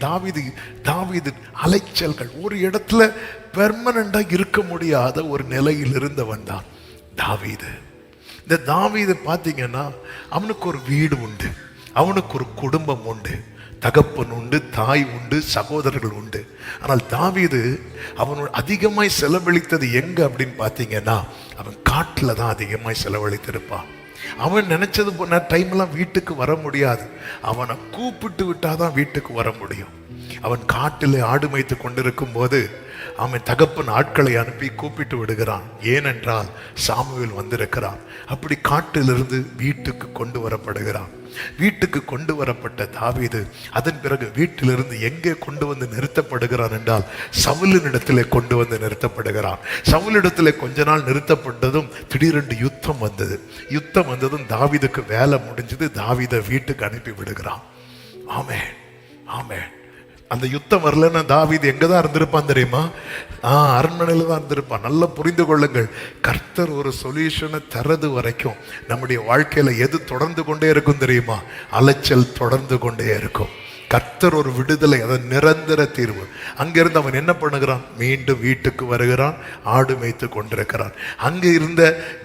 தாவீது அலைச்சல்கள், ஒரு இடத்துல பெர்மனண்டா இருக்க முடியாத ஒரு நிலையில் இருந்தவன் தான் தாவீது. இந்த தாவீது பார்த்தீங்கன்னா அவனுக்கு ஒரு வீடு உண்டு, அவனுக்கு ஒரு குடும்பம் உண்டு, தகப்பன் உண்டு, தாய் உண்டு, சகோதரர்கள் உண்டு. ஆனால் தாவீது அவனோட அதிகமாய் செலவழித்தது எங்க அப்படின்னு பார்த்தீங்கன்னா அவன் காட்டுல தான் அதிகமாய் செலவழித்திருப்பான். அவன் நினைச்சது போன டைம்லாம் வீட்டுக்கு வர முடியாது, அவனை கூப்பிட்டு விட்டாதான் வீட்டுக்கு வர முடியும். அவன் காட்டில் ஆடு மேய்த்து கொண்டிருக்கும் போது அவன் தகப்பன் ஆட்களை அனுப்பி கூப்பிட்டு விடுகிறான். ஏனென்றால் சாமுவேல் வந்திருக்கிறான். அப்படி காட்டிலிருந்து வீட்டுக்கு கொண்டு வரப்படுகிறான். வீட்டுக்கு கொண்டு வரப்பட்ட தாவீது அதன் பிறகு வீட்டிலிருந்து எங்கே கொண்டு வந்து நிறுத்தப்படுகிறான் என்றால் சவுலினிடத்திலே கொண்டு வந்து நிறுத்தப்படுகிறான். சவுலிடத்திலே கொஞ்ச நாள் நிறுத்தப்பட்டதும் திடீரென்று யுத்தம் வந்தது. யுத்தம் வந்ததும் தாவீதுக்கு வேலை முடிஞ்சது. தாவீதை வீட்டுக்கு அனுப்பி விடுகிறான். ஆமென், ஆமென். அந்த யுத்தம் வரலன்னா தாவீது எங்கதான் இருந்திருப்பான் தெரியுமா? அரண்மனையில தான் இருந்திருப்பான். நல்லா புரிந்து கொள்ளுங்கள், கர்த்தர் ஒரு சொல்யூஷனை தரது வரைக்கும் நம்முடைய வாழ்க்கையில எது தொடர்ந்து கொண்டே இருக்கும் தெரியுமா? அலைச்சல் தொடர்ந்து கொண்டே இருக்கும். கர்த்தர் ஒரு விடுதலை, அதன் நிரந்தர தீர்வு. அங்கிருந்து அவன் என்ன பண்ணுகிறான்? மீண்டும் வீட்டுக்கு வருகிறான், ஆடு மேய்த்து கொண்டிருக்கிறான். அங்கே இருந்த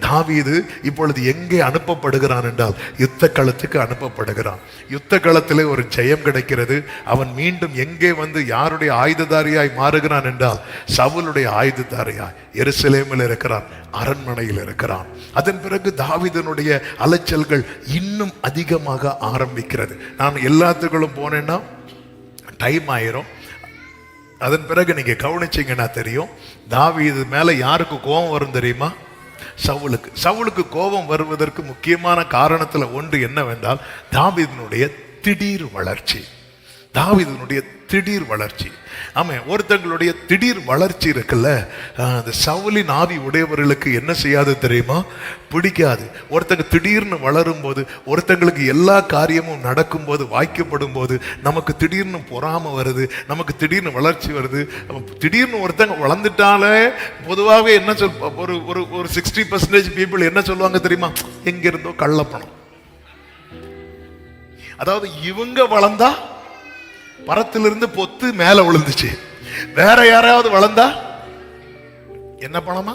தாவீது இப்பொழுது எங்கே அனுப்பப்படுகிறான் என்றால் யுத்த களத்துக்கு அனுப்பப்படுகிறான். யுத்த களத்திலே ஒரு ஜெயம் கிடைக்கிறது. அவன் மீண்டும் எங்கே வந்து யாருடைய ஆயுததாரியாய் மாறுகிறான் என்றால் சவுலுடைய ஆயுததாரியாய் எருசலேமில் இருக்கிறான், அரண்மனையில் இருக்கிறான். அதன் பிறகு தாவீதினுடைய அலைச்சல்கள் இன்னும் அதிகமாக ஆரம்பிக்கிறது. நான் எல்லாத்துக்குள்ளும் போனேன்னா டைம் ஆயிரும். அதன் பிறகு நீங்க கவனிச்சீங்கன்னா தெரியும், தாவீது மேல யாருக்கு கோபம் வரும் தெரியுமா? சவுலுக்கு கோபம் வருவதற்கு முக்கியமான காரணத்துல ஒன்று என்னவென்றால் தாவீதினுடைய திடீர் வளர்ச்சி. தாவீதினுடைய திடீர் வளர்ச்சி. ஆமா, ஒருத்தங்களுடைய திடீர் வளர்ச்சி இருக்குல்ல, அந்த சவுலின் ஆவி உடையவர்களுக்கு என்ன செய்யாது தெரியுமா? பிடிக்காது. ஒருத்தங்க திடீர்னு வளரும் போது, ஒருத்தங்களுக்கு எல்லா காரியமும் நடக்கும் போது, வாய்க்கப்படும் போது நமக்கு திடீர்னு பொறாமை வருது, நமக்கு திடீர்னு வளர்ச்சி வருது. திடீர்னு ஒருத்தங்க வளர்ந்துட்டாலே பொதுவாகவே என்ன ஒரு 60% பீப்புள் என்ன சொல்லுவாங்க தெரியுமா? எங்க இருந்தோ கள்ளப்பணம். அதாவது இவங்க வளர்ந்தா பரத்திலிருந்து பொத்து மேல விழுந்துச்சு, வேற யாராவது வளர்ந்தா என்ன பணமா?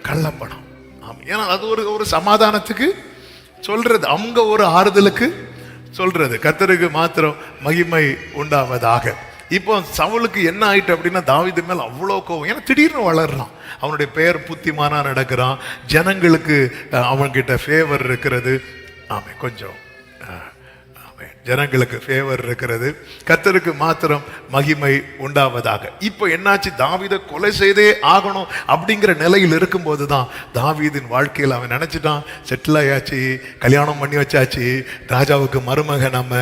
கள்ளப்பணம். ஏன்னா அது ஒரு சமாதானத்துக்கு சொல்றது, அவங்க ஒரு ஆறுதலுக்கு சொல்றது. கர்த்தருக்கு மாத்திரம் மகிமை உண்டாவதாக. இப்போ சவுலுக்கு என்ன ஆயிட்டு அப்படின்னா தாவீது மேல அவ்வளோ கோவம். ஏன்னா திடீர்னு வளர்றான், அவனுடைய பெயர் புத்திமானா நடக்கிறான், ஜனங்களுக்கு அவன்கிட்ட ஃபேவர் இருக்கிறது. ஆமே, கொஞ்சம் ஜனங்களுக்கு ஃபேவர் இருக்கிறது. கர்த்தருக்கு மாத்திரம் மகிமை உண்டாவதாக. இப்போ என்னாச்சு? தாவீதை கொலை செய்தே ஆகணும் அப்படிங்கிற நிலையில் இருக்கும்போது தான் தாவீதின் வாழ்க்கையில் அவன் நினைச்சிட்டான், செட்டில் ஆயாச்சு, கல்யாணம் பண்ணி வச்சாச்சு, ராஜாவுக்கு மருமக நம்ம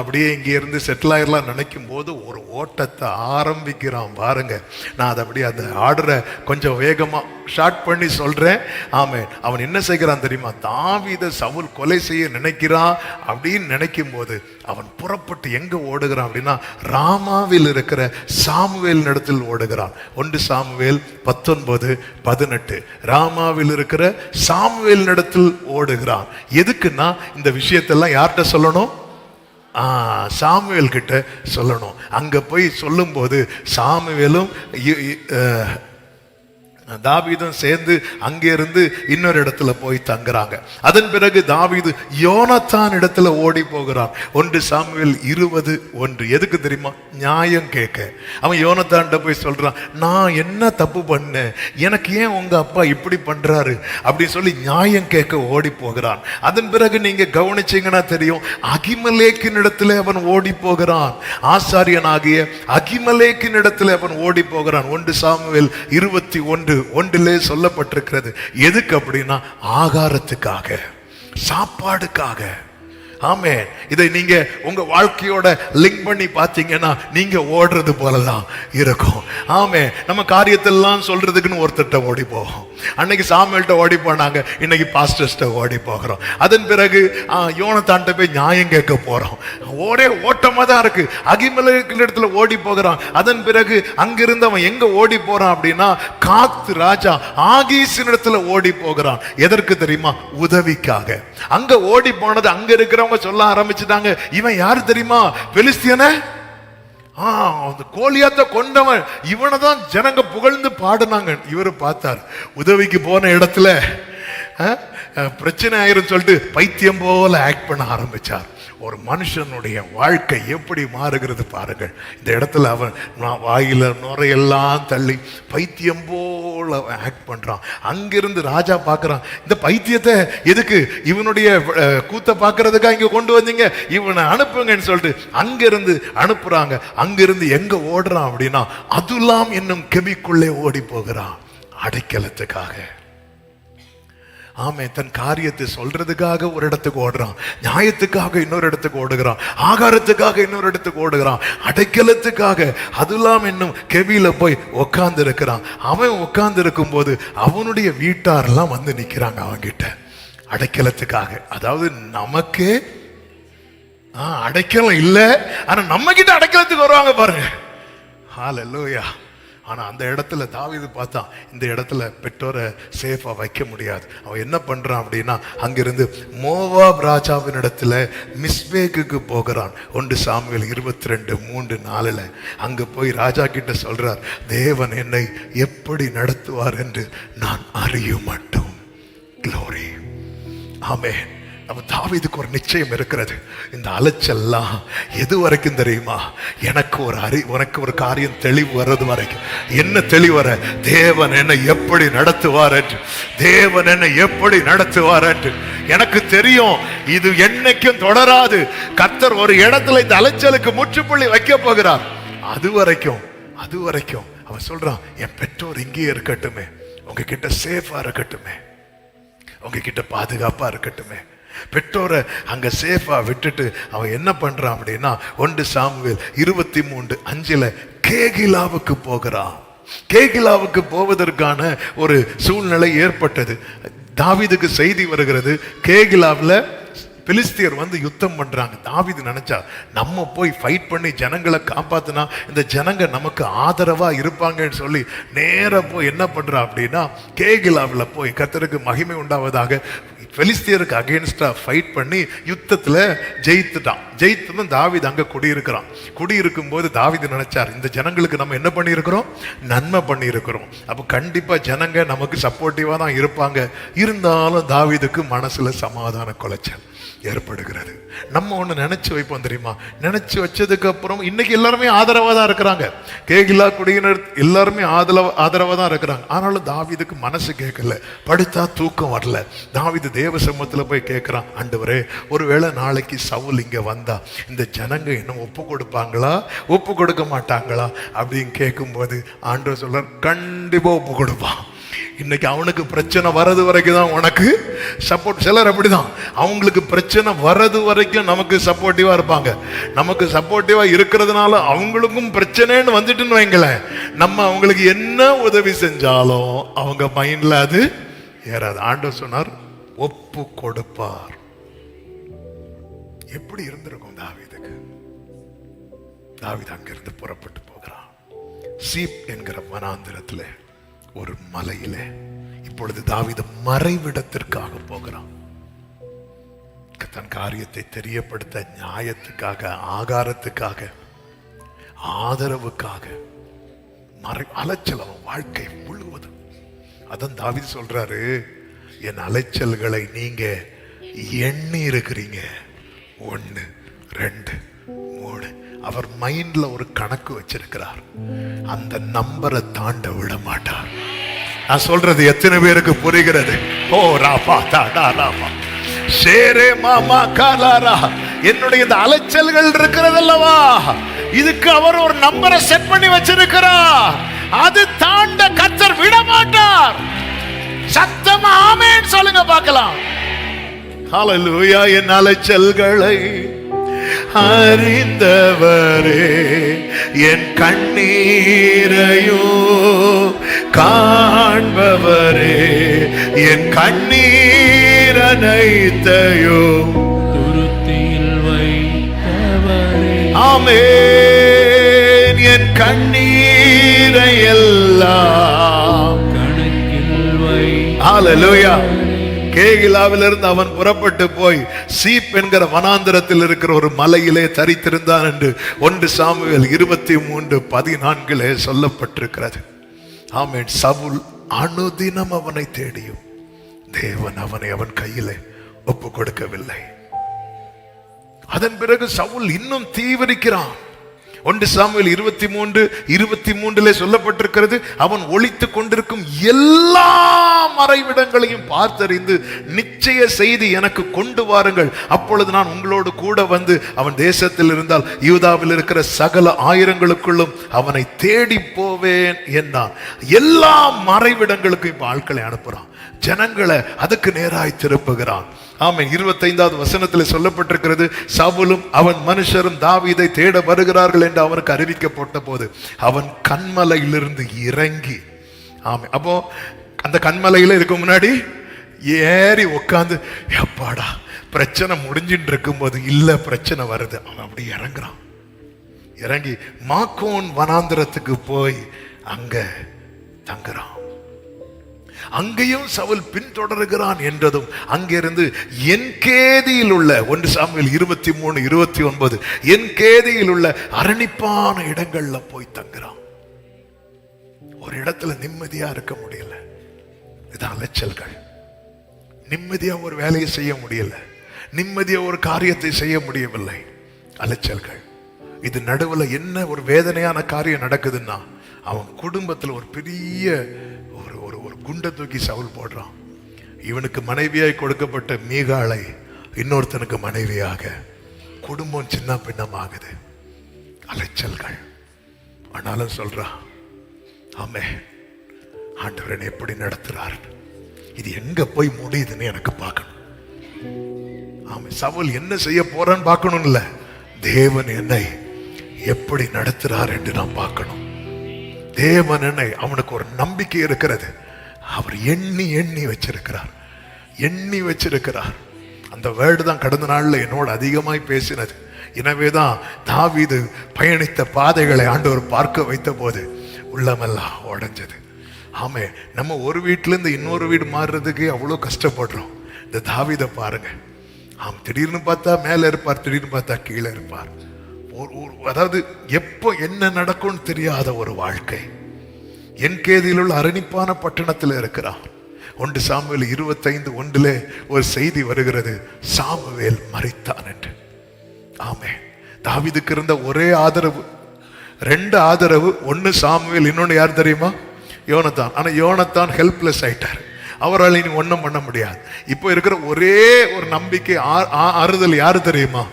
அப்படியே இங்கே இருந்து செட்டில் ஆயிடலாம் நினைக்கும் போது ஒரு ஓட்டத்தை ஆரம்பிக்கிறான். பாருங்க, நான் அதை அப்படியே அந்த ஆர்டரை கொஞ்சம் வேகமாக ஷார்ட் பண்ணி சொல்றேன். ஆமென். அவன் என்ன செய்கிறான் தெரியுமா? தாவீதை சவுல் கொலை செய்ய நினைக்கிறான் அப்படின்னு நினைக்கும் போது அவன் புறப்பட்டு எங்க ஓடுகிறான் அப்படின்னா ராமாவில் இருக்கிற சாமுவேல் இடத்தில் ஓடுகிறான். 1 சாமுவேல் 19:18. ராமாவில் இருக்கிற சாமுவேல் இடத்தில் ஓடுகிறான். எதுக்குன்னா இந்த விஷயத்தெல்லாம் யார்கிட்ட சொல்லணும்? சாமுவேல் கிட்ட சொல்லணும். அங்க போய் சொல்லும் போது சாமுவேலும் தாவீதும் சேர்ந்து அங்கே இருந்து இன்னொரு இடத்துல போய் தங்குறாங்க. அதன் பிறகு தாவீது யோனத்தான் இடத்துல ஓடி போகிறான். 1 சாமுவேல் 20:1. எதுக்கு தெரியுமா? நியாயம் கேட்க. அவன் யோனத்தான்கிட்ட போய் சொல்றான், நான் என்ன தப்பு பண்ணேன், எனக்கு ஏன் உங்க அப்பா இப்படி பண்றாரு அப்படின்னு சொல்லி நியாயம் கேட்க ஓடி போகிறான். அதன் பிறகு நீங்க கவனிச்சீங்கன்னா தெரியும், அகிமலேக்கின் இடத்துல அவன் ஓடி போகிறான். ஆசாரியனாகிய அகிமலேக்கின் இடத்துல அவன் ஓடி போகிறான். 1 சாமுவேல் 21:1 சொல்லப்பட்டிருக்கிறது. எதுக்கு அப்படின்னா ஆகாரத்துக்காக, சாப்பாடுக்காக. ஆமென். இதை நீங்க உங்க வாழ்க்கையோட லிங்க் பண்ணி பார்த்தீங்கன்னா நீங்க ஓடுறது போலதான் இருக்கும். ஆமென். நம்ம காரியத்தெல்லாம் சொல்றதுக்குன்னு ஒருத்தட்ட ஓடி போவோம். அன்னைக்கு சாமுவேல்ட்ட ஓடி போனாங்க, இன்னைக்கு பாஸ்டர்ஸ்ட்ட ஓடி போகிறோம். அதன் பிறகு யோனத்தான்ட்ட போய் நியாயம் கேட்க போறோம். ஒரே ஓட்டமா தான் இருக்கு. அகிமெலேக்கு இடத்துல ஓடி போகிறான். அதன் பிறகு அங்கிருந்து அவன் எங்க ஓடி போறான் அப்படின்னா காத்து ராஜா ஆகீசின் இடத்துல ஓடி போகிறான். எதற்கு தெரியுமா? உதவிக்காக. அங்க ஓடி போனது அங்க இருக்கிறவங்க சொல்ல ஆரம்பிச்சுட்டாங்க, இவன் யாரு தெரியுமா? பெலிஸ்தியனை, கோலியாத்தை கொண்டவன். இவனை தான் ஜனங்க புகழ்ந்து பாடுனாங்க. இவரு பார்த்தார், உதவிக்கு போன இடத்துல பிரச்சனை ஆயிரும் சொல்லிட்டு பைத்தியம் போல ஆக்ட் பண்ண ஆரம்பிச்சார். ஒரு மனுஷனுடைய வாழ்க்கை எப்படி மாறுகிறது பாருங்கள். இந்த இடத்துல அவன் வாயில நுரையெல்லாம் தள்ளி பைத்தியம் போல ஆக்ட் பண்றான். அங்கிருந்து ராஜா பார்க்கறான், இந்த பைத்தியத்தை எதுக்கு இவனுடைய கூத்த பார்க்கறதுக்கா இங்க கொண்டு வந்தீங்க, இவனை அனுப்புங்கன்னு சொல்லிட்டு அங்கிருந்து அனுப்புறாங்க. அங்கிருந்து எங்க ஓடுறான் அப்படின்னா அதுலாம் என்னும் கெபிக்குள்ளே ஓடி போகிறான், அடைக்கலத்துக்காக. ஆமே, தன் காரியத்தை சொல்றதுக்காக ஒரு இடத்துக்கு ஓடுறான், நியாயத்துக்காக இன்னொரு இடத்துக்கு ஓடுகிறான், ஆகாரத்துக்காக இன்னொரு இடத்துக்கு ஓடுகிறான், அடைக்கலத்துக்காக. அதெல்லாம் இன்னும் கெபியில போய் உட்கார்ந்து இருக்கிறான். அவன் உட்கார்ந்து இருக்கும் போது அவனுடைய வீட்டாரெல்லாம் வந்து நிக்கிறாங்க அவன்கிட்ட அடைக்கலத்துக்காக. அதாவது நமக்கு அடைக்கலம் இல்லை, ஆனா நம்ம கிட்ட அடைக்கலத்துக்கு வருவாங்க பாருங்க. ஹல்லேலூயா. ஆனா அந்த இடத்துல தாவீது பார்த்தான், இந்த இடத்துல பெற்றோரை சேஃபா வைக்க முடியாது. அவன் என்ன பண்றான் அப்படின்னா அங்கிருந்து மோவாப் ராஜாவின் இடத்துல மிஸ்பேக்கு போகிறான். 1 சாமுவேல் 22:3-4 அங்க போய் ராஜா கிட்ட சொல்றார், தேவன் என்னை எப்படி நடத்துவார் என்று நான் அறியும் மட்டும். க்ளோரி. ஆமென். நம்ம தாவீதுக்கு ஒரு நிச்சயம் இருக்கிறது. இந்த அலைச்சல்லாம் எது வரைக்கும் தெரியுமா? உனக்கு ஒரு காரியம் தெளிவு வர்றது வரைக்கும். என்ன தெளிவு வர? தேவன் என்னை எப்படி நடத்துவார் என்று, தேவன் என்னை எப்படி நடத்துவார் என்று எனக்கு தெரியும். இது என்னைக்கும் தொடராது. கர்த்தர் ஒரு இடத்துல இந்த அலைச்சலுக்கு முற்றுப்புள்ளி வைக்க போகிறார். அது வரைக்கும் அவன் சொல்றான், என் பெற்றோர் இங்கே இருக்கட்டுமே, உங்ககிட்ட சேஃபா இருக்கட்டுமே, உங்ககிட்ட பாதுகாப்பா இருக்கட்டுமே. பெற்றோரை அங்க சேஃபா விட்டுட்டு அவன் என்ன பண்றான் அப்படின்னா 1 சாமுவேல் 23:5 கேகிலாவுக்கு போகிறான். கேகிலாவுக்கு போவதற்கான ஒரு சூழ்நிலை ஏற்பட்டது. தாவீதுக்கு செய்தி வருகிறது, கேகிலாவில் பெலிஸ்தியர் வந்து யுத்தம் பண்றாங்க. தாவீது நினைச்சா நம்ம போய் ஃபைட் பண்ணி ஜனங்களை காப்பாத்தினா இந்த ஜனங்க நமக்கு ஆதரவா இருப்பாங்கன்னு சொல்லி நேரா போய் என்ன பண்றா அப்படின்னா கேகிலாவில் போய் கர்த்தருக்கு மகிமை உண்டாவதாக பெலிஸ்தியருக்கு அகேன்ஸ்டா ஃபைட் பண்ணி யுத்தத்துல ஜெயித்துதான் தாவீது அங்க குடியிருக்கிறான். குடியிருக்கும் போது தாவீது நினைச்சார், இந்த ஜனங்களுக்கு நம்ம என்ன பண்ணியிருக்கிறோம்? நன்மை பண்ணியிருக்கிறோம். அப்ப கண்டிப்பா ஜனங்க நமக்கு சப்போர்ட்டிவா தான் இருப்பாங்க. இருந்தாலும் தாவீதுக்கு மனசுல சமாதான குலைச்சல் ஏற்படுகிறது. நம்ம ஒண்ணு நினைச்சு வைப்போம் தெரியுமா? நினைச்சு வச்சதுக்கு அப்புறம் இன்னைக்கு எல்லாருமே ஆதரவா தான் இருக்கிறாங்க. கேகிலா குடியினர் எல்லாருமே ஆதரவா தான் இருக்கிறாங்க. ஆனாலும் தாவீதுக்கு மனசு கேட்கல, படுத்தா தூக்கம் வரல. தாவீது தேவ சமூகத்துல போய் கேட்கிறான், ஆண்டவரே, ஒருவேளை நாளைக்கு சவுல் இங்க வந்தா இந்த ஜனங்க என்ன ஒப்பு கொடுப்பாங்களா, ஒப்பு கொடுக்க மாட்டாங்களா அப்படின்னு கேட்கும்போது ஆண்டவர் சொல்றார், கண்டிப்பா ஒப்பு கொடுப்பான். இன்னைக்கு அவனுக்கு பிரச்சனை வர்றது வரைக்கும் தான் உனக்கு சப்போர்ட். சிலர் அப்படிதான், அவங்களுக்கு பிரச்சனை வர்றது வரைக்கும் நமக்கு சப்போர்ட்டிவா இருப்பாங்க. நமக்கு சப்போர்ட்டிவா இருக்கிறதுனால அவங்களுக்கும் பிரச்சனைன்னு வந்துட்டுன்னு வைங்களேன், நம்ம அவங்களுக்கு என்ன உதவி செஞ்சாலும் அவங்க மைண்ட்ல அது ஏறாது. ஆண்டவர் சொன்னார், ஒப்பு கொடுப்பார். எப்படி இருந்திருக்கும் தாவீதுக்கு? தாவீது அங்கிருந்து புறப்பட்டு போகிறான். சீப் என்கிற வனாந்திரத்துல ஒரு மலையில இப்பொழுது தாவீது மறைவிடத்திற்காக போகிறான். தன் காரியத்தை தெரியப்படுத்த, நியாயத்துக்காக, ஆகாரத்துக்காக, ஆதரவுக்காக அலைச்சல் அவன் வாழ்க்கை முழுவதும். அதான் தாவீது சொல்றாரு, என் அலைச்சல்களை நீங்க எண்ணி இருக்கிறீங்க. 1 2 3. அவர் மைண்ட்ல ஒரு கணக்கு வச்சிருக்கிறார். அந்த நம்பரை தாண்ட விட மாட்டார். நான் சொல்றது எத்தனை பேருக்கு புரிகிறது? ஓ ராபா தாடா ராபா ஷேரே மாமா காலாரா. என்னுடைய இந்த அலைச்சல்கள் இருக்கிறதல்லவா, இதுக்கு அவர் ஒரு நம்பரை செட் பண்ணி வச்சிருக்கிறார். அது தாண்ட கர்த்தர் விட மாட்டார். சத்தமா ஆமென் சொல்லுங்க பார்க்கலாம். ஹல்லேலூயா. என் அலைச்சல்களை அறிந்தவரே, என் கண்ணீரையோ காண்பவரே, என் கண்ணீர் அனைத்தையோ துருத்தியில் வைத்தவரே. ஆமென். என் கண்ணீரை எல்லாம் கணக்கில் வை. ஹல்லேலூயா. கேகிலாவிலிருந்து அவன் புறப்பட்டு போய் சீப் என்கிற வனாந்திரத்தில் இருக்கிற ஒரு மலையிலே தரித்திருந்தான் என்று 1 சாமுவேல் 23:14 சொல்லப்பட்டிருக்கிறது. ஆமென். சவுல் அனுதினம் அவனை தேடியும் தேவன் அவனை அவன் கையிலே ஒப்பு கொடுக்கவில்லை. அதன் பிறகு சவுல் இன்னும் தீவிரிக்கிறான். 1 சாமுவேல் 23:23 சொல்லப்பட்டிருக்கிறது, அவன் ஒளித்துக் கொண்டிருக்கும் எல்லா மறைவிடங்களையும் பார்த்தறிந்து நிச்சய செய்தி எனக்கு கொண்டு வாருங்கள், அப்பொழுது நான் உங்களோடு கூட வந்து அவன் தேசத்தில் இருந்தால் யூதாவில் இருக்கிற சகல ஆயிரங்களுக்குள்ளும் அவனை தேடி போவேன் என்றான். எல்லா மறைவிடங்களுக்கும் இப்ப ஆட்களை அனுப்புறான், ஜனங்களை அதுக்கு நேராய் திருப்புகிறான். ஆமென். 25வது வசனத்தில் சொல்லப்பட்டிருக்கிறது, சவுலும் அவன் மனுஷரும் தாவீதை தேட வருகிறார்கள் என்று அவனுக்கு அறிவிக்கப்பட்ட போது அவன் கன்மலையிலிருந்து இறங்கி, ஆமென், அப்போ அந்த கன்மலையில இருக்க முன்னாடி ஏறி உட்காந்து, எப்பாடா பிரச்சனை முடிஞ்சிட்டு இருக்கும் போது இல்ல பிரச்சனை வருது, அவன் அப்படி இறங்குறான். இறங்கி மாக்கோன் வனாந்திரத்துக்கு போய் அங்க தங்குறான். அங்கேயும் சவுல் பின்தொடர்கிறான் என்றதும் அங்கிருந்து என்கேதியில் உள்ள 1 சாமுவேல் 23:29 என்கேதியில் உள்ள அரணிப்பான இடங்கள்ல போய் தங்குறான். ஒரு இடத்துல நிம்மதியா இருக்க முடியல. இது அலைச்சல்கள். நிம்மதியா ஒரு வேலையை செய்ய முடியல, நிம்மதியா ஒரு காரியத்தை செய்ய முடியவில்லை. அலைச்சல்கள். இது நடுவுல என்ன ஒரு வேதனையான காரியம் நடக்குதுன்னா, அவன் குடும்பத்தில் ஒரு பெரிய ஒரு குண்டை தூக்கி சவுல் போடுறான். இவனுக்கு மனைவியாய் கொடுக்கப்பட்ட மீகாளை இன்னொருத்தனுக்கு மனைவியாக, குடும்பம் சின்ன பின்னமாகுது. அலைச்சல்கள். ஆனாலும் சொல்றான், ஆமே ஆண்டவரன் எப்படி நடத்துறார், இது எங்க போய் முடியுதுன்னு எனக்கு பார்க்கணும். ஆமே, சவுல் என்ன செய்ய போறான்னு பார்க்கணும் இல்ல, தேவன் என்னை எப்படி நடத்துறார் என்று நான் பார்க்கணும். தேவன் என்னை, அவனுக்கு ஒரு நம்பிக்கை இருக்கிறது, அவர் எண்ணி எண்ணி வச்சிருக்கிறார், எண்ணி வச்சிருக்கிறார். அந்த வேர்டு தான் கடந்த நாள்ல என்னோட அதிகமாய் பேசினது. எனவேதான் தாவீது பயணித்த பாதைகளை ஆண்டவர் பார்க்க வைத்த போது உள்ளமெல்லாம் உடைஞ்சது. ஆமே, நம்ம ஒரு வீட்டுல இருந்து இன்னொரு வீடு மாறுறதுக்கு அவ்வளவு கஷ்டப்படுறோம். இந்த தாவீதை பாருங்க, திடீர்னு பார்த்தா மேல இருப்பார், திடீர்னு பார்த்தா கீழே இருப்பார். அதாவது எப்போ என்ன நடக்கும்னு தெரியாத ஒரு வாழ்க்கை. என்கேதியில் உள்ள அரணிப்பான பட்டணத்தில் இருக்கிறான். 1 சாமுவேல் 25:1 ஒரு செய்தி வருகிறது, சாமுவேல் மரித்தான் என்று. ஆமே, தாவீதுக்கு இருந்த ஒரே ஆதரவு, 2 ஆதரவு. 1 சாமுவேல், இன்னொன்னு யார் தெரியுமா? யோனத்தான். ஆனா யோனத்தான் ஹெல்ப்லெஸ் ஆயிட்டார், அவரால் இனி ஒன்றும் பண்ண முடியாது. இப்போ இருக்கிற ஒரே ஒரு நம்பிக்கை ஆறுதல் யாரு தெரியுமா?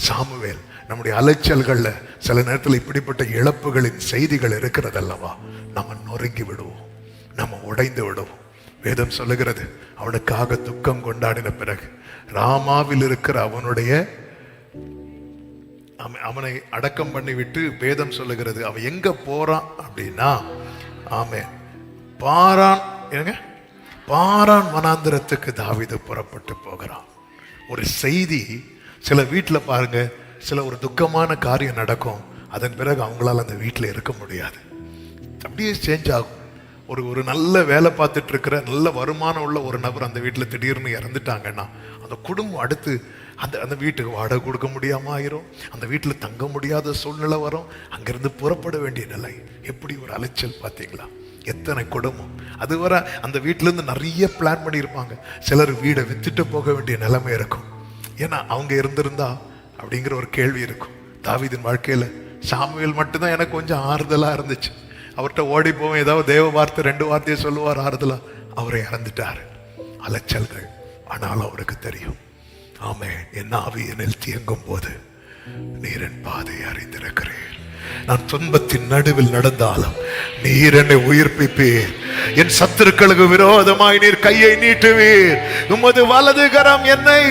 சாமுவேல். நம்முடைய அலைச்சல்கள்ல சில நேரத்தில் இப்படிப்பட்ட இழப்புகளின் செய்திகள் இருக்கிறது அல்லவா, நம்ம நொறுங்கி விடுவோம், நம்ம உடைந்து விடுவோம். வேதம் சொல்லுகிறது, அவனுக்காக துக்கம் கொண்டாடின பிறகு ராமாவில் இருக்கிற அவனை அடக்கம் பண்ணிவிட்டு வேதம் சொல்லுகிறது, அவன் எங்க போறான் அப்படின்னா, ஆமே, பாரான் வனாந்திரத்துக்கு தாவீது புறப்பட்டு போகிறான். ஒரு செய்தி. சில வீட்டுல பாருங்க, சில ஒரு துக்கமான காரியம் நடக்கும், அதன் பிறகு அவங்களால அந்த வீட்டில் இருக்க முடியாது, அப்படியே சேஞ்ச் ஆகும். ஒரு நல்ல வேலை பார்த்துட்டு இருக்கிற நல்ல வருமானம் உள்ள ஒரு நபர் அந்த வீட்டில் திடீர்னு இறந்துட்டாங்கன்னா, அந்த குடும்பம் அடுத்து அந்த வீட்டுக்கு வாடகை கொடுக்க முடியாம ஆயிரும், அந்த வீட்டில் தங்க முடியாத சூழ்நிலை வரும், அங்கிருந்து புறப்பட வேண்டிய நிலை. எப்படி ஒரு அலைச்சல் பார்த்தீங்களா? எத்தனை குடும்பம். அதுவரை அந்த வீட்டுல இருந்து நிறைய பிளான் பண்ணியிருப்பாங்க. சிலர் வீடை வித்துட்டு போக வேண்டிய நிலைமை இருக்கும், ஏன்னா அவங்க இருந்திருந்தா அப்படிங்கிற ஒரு கேள்வி இருக்கும். தாவீதின் வாழ்க்கையில சாமுவேல் மட்டும்தான் எனக்கு கொஞ்சம் ஆறுதலா இருந்துச்சு. அவர்கிட்ட ஓடி போவோம், ஏதாவது தேவ வார்த்தை 2 வார்த்தையை சொல்லுவார் ஆறுதலா. அவரை இறந்துட்டாரு. அலைச்சல்கள். ஆனாலும் அவருக்கு தெரியும், ஆமே, என் ஆவி என்னில் தியங்கும் போது நீர் என் பாதையை அறிந்திருக்கிறேன். நான் துன்பத்தின் நடுவில் நடந்தாலும் நீர் என்னை உயிர்ப்பிப்பீர். என் சத்துருக்களுக்கு விரோதமாய் நீர் கையை நீட்டுவீர், உமது வலது கரம் என்னை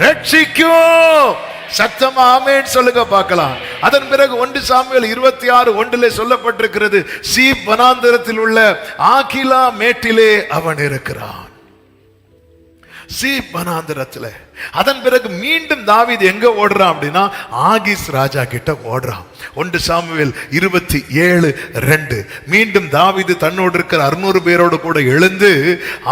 ரட்சிக்கும். சத்தமா ஆமென் சொல்லுங்க பார்க்கலாம். அதன் பிறகு 1 சாமுவேல் 26:1 சொல்லப்பட்டிருக்கிறது, சீப் வனாந்தரத்தில் உள்ள ஆகிலா மேட்டிலே அவன் இருக்கிறான். சீப் வனாந்தரத்துல. அதன் பிறகு மீண்டும் தாவீது எங்க ஓடுறான் அப்படின்னா ஆகீஸ் ராஜா கிட்ட ஓடுறான். 1 சாமுவேல் 27:2 மீண்டும் தாவீது தன்னோடு இருக்கிற 600 பேரோடு கூட எழுந்து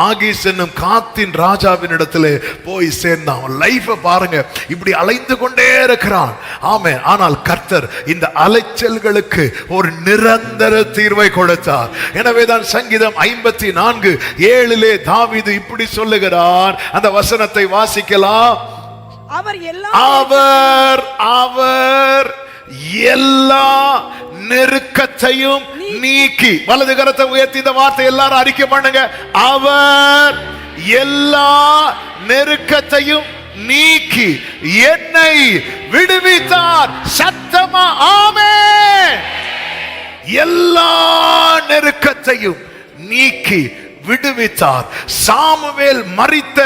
ஆகீஸ் என்னும் காத்தின் ராஜாவின் இடத்துல போய் சேர்ந்தான். அவன் லைஃபை பாருங்க, இப்படி அலைந்து கொண்டே இருக்கிறான். ஆமே, ஆனால் கர்த்தர் இந்த அலைச்சல்களுக்கு ஒரு நிரந்தர தீர்வை கொடுத்தார். எனவேதான் சங்கீதம் 54:7 தாவீது இப்படி சொல்லுகிறார். அந்த வசனத்தை வாசிக்கலாம். அவர் எல்லா நெருக்கத்தையும் நீக்கி, வலது கரத்தை உயர்த்தி இந்த வார்த்தை எல்லாரும் அறிக்கை பண்ணுங்க. அவர் எல்லா நெருக்கத்தையும் நீக்கி என்னை விடுவித்தார். சத்தமா ஆமென். எல்லா நெருக்கத்தையும் நீக்கி விடுவித்தார். சாமுவேல் மரித்த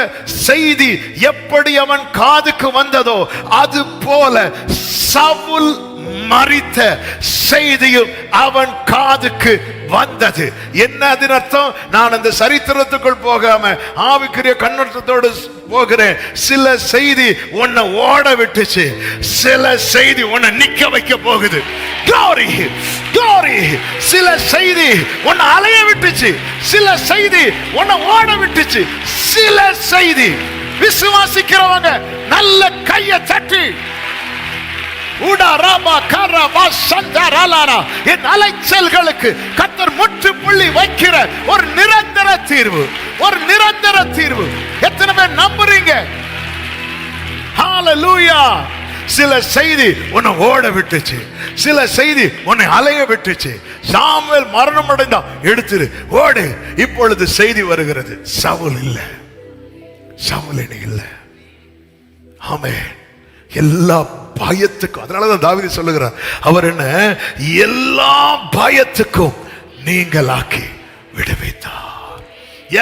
செய்தி எப்படி அவன் காதுக்கு வந்ததோ அது போல சவுல் மரித்த செய்தியும் அவன் காதுக்கு வந்தது. என்ன அதன் அர்த்தம்? நான் அந்த சரித்திரத்துக்குள் போகாம ஆவிக்குரிய கண்ணோட்டத்தோடு போகிறேன். சில செய்தி உன்னை ஓட விட்டுச்சு, சில செய்தி உன்னை நிக்க வைக்க போகுது. glory glory. சில செய்தி உன்னை அலைய விட்டுச்சு, சில செய்தி உன்னை ஓட விட்டுச்சு. சில செய்தி விசுவாசிக்கிறவங்க நல்ல கையை தட்டி என் அலைச்சல்களுக்கு கர்த்தர் முற்றுப்புள்ளி வைக்கிற ஒரு நிரந்தர தீர்வு, ஒரு நிரந்தர தீர்வு. எத்தனை பேர் நம்புறீங்க? ஹalleluya. சில செய்தி உன்னை ஓட விட்டுச்சு, சில செய்தி உன்னை அலைய விட்டுச்சு. சாமுவேல் மரணம் அடைந்தான், எடுத்துரு ஓடு. இப்பொழுது செய்தி வருகிறது, சவுல் இல்ல, சவுல் இல்ல. ஆமென். எல்லா பயத்துக்கும், அதனாலதான் தாவீது சொல்லுகிறார், அவர் என்ன எல்லா பயத்துக்கும் நீங்களாக்கி விடுவித்தார்.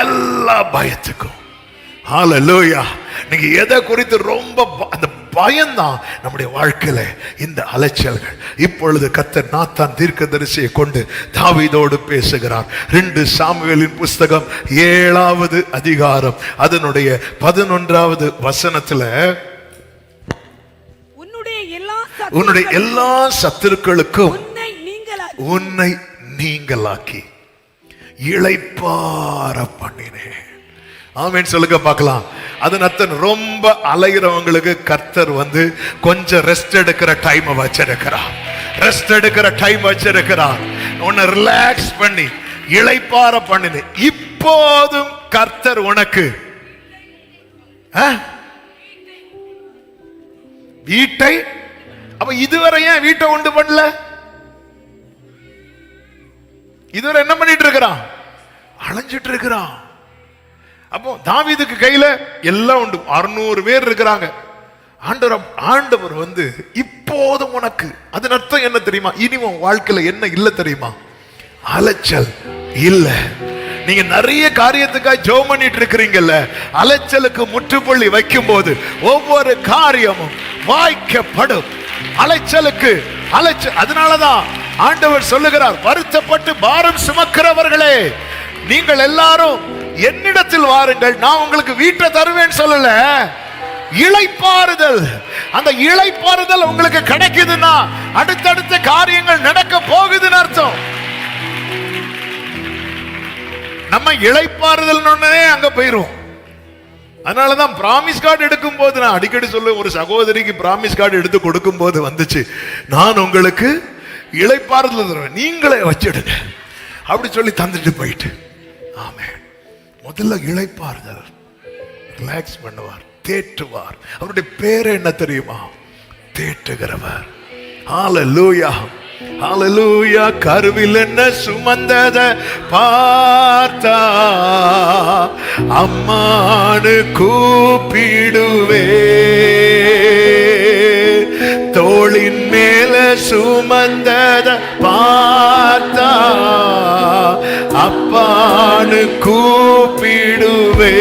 எல்லா பயத்துக்கும். ஹalleluya. நீங்க எதை குறித்து ரொம்ப அந்த பயம்தான் நம்முடைய வாழ்க்கையில இந்த அலைச்சல்கள். இப்பொழுது கர்த்தர் நாத்தான் தீர்க்கதரிசியை கொண்டு தாவீதோடு பேசுகிறார். 2 சாமுவேலின் புஸ்தகம் 7வது அதிகாரம் அதனுடைய 11வது வசனத்துல, உன்னுடைய எல்லா சத்துருக்களுக்கும் உன்னை நீங்களாக்கி இளைப்பாற பண்ணினேன். ஆமென் சொல்லுங்க பார்க்கலாம். அதன் அர்த்தம் ரொம்ப அலைகிறவங்களுக்கு கர்த்தர் கொஞ்சம் ரெஸ்ட் எடுக்கிற டைம் வச்சிருக்கிறார். ரெஸ்ட் எடுக்கிற டைம் வச்சிருக்கிறார். உன்னை ரிலாக்ஸ் பண்ணி இளைப்பாற பண்ணினேன். இப்போதும் கர்த்தர் உனக்கு வீட்டை, அப்ப இதுவரை ஏன் வீட்டை உண்டு பண்ணல? இதுவரை என்ன பண்ணிட்டு இருக்கிறான்? அலைஞ்சிட்டு இருக்கிறான். அப்போ தாவீதுக்கு கையில எல்லாம் உண்டு, 600 பேர் இருக்கிறாங்க. ஆண்டவர் இப்போதும் உனக்கு, அதன் அர்த்தம் என்ன தெரியுமா? இனி உன் வாழ்க்கையில என்ன இல்ல தெரியுமா? அலைச்சல் இல்ல. நீங்க நிறைய காரியத்துக்காக ஜெபம் பண்ணிட்டு இருக்கிறீங்கல்ல, அலைச்சலுக்கு முற்றுப்புள்ளி வைக்கும் போது ஒவ்வொரு காரியமும் வாய்க்கப்படும். அலைச்சலுக்கு அதனாலதான் ஆண்டவர் சொல்லுகிறார், வருத்தப்பட்டு பாரம் சுமக்கிறவர்களே நீங்கள் எல்லாரும் என்னிடத்தில் வாருங்கள், நான் உங்களுக்கு வீட்டை தருவேன் சொல்லல, இளைப்பாறுதல். அந்த இளைப்பாறுதல் உங்களுக்கு கிடைக்குதுன்னா அடுத்தடுத்த காரியங்கள் நடக்க போகுதுன்னு அர்த்தம். நம்ம இளைப்பாறுதல் அங்க போயிரும். அதனாலதான் பிராமிஸ் கார்டு எடுக்கும் போது நான் அடிக்கடி சொல்ல, ஒரு சகோதரிக்கு பிராமிஸ் கார்டு எடுத்து கொடுக்கும் போது வந்துச்சு, நான் உங்களுக்கு இளைப்பாறுதல் தருவேன், நீங்களே வச்சிடுங்க அப்படி சொல்லி தந்துட்டு போயிட்டு. ஆமென். முதல்ல இளைப்பாறுதல், ரிலாக்ஸ் பண்ணுவார், தேற்றுவார். அவருடைய பேர் என்ன தெரியுமா? தேற்றுகிறவர். ஹalleluya ஹalleluya. கருவில் என்ன சுமந்தத பார்த்தா அம்மானு கூப்பிடுவே, தோளின் மேல சுமந்தத பார்த்தா அப்பான்னு கூப்பிடுவே.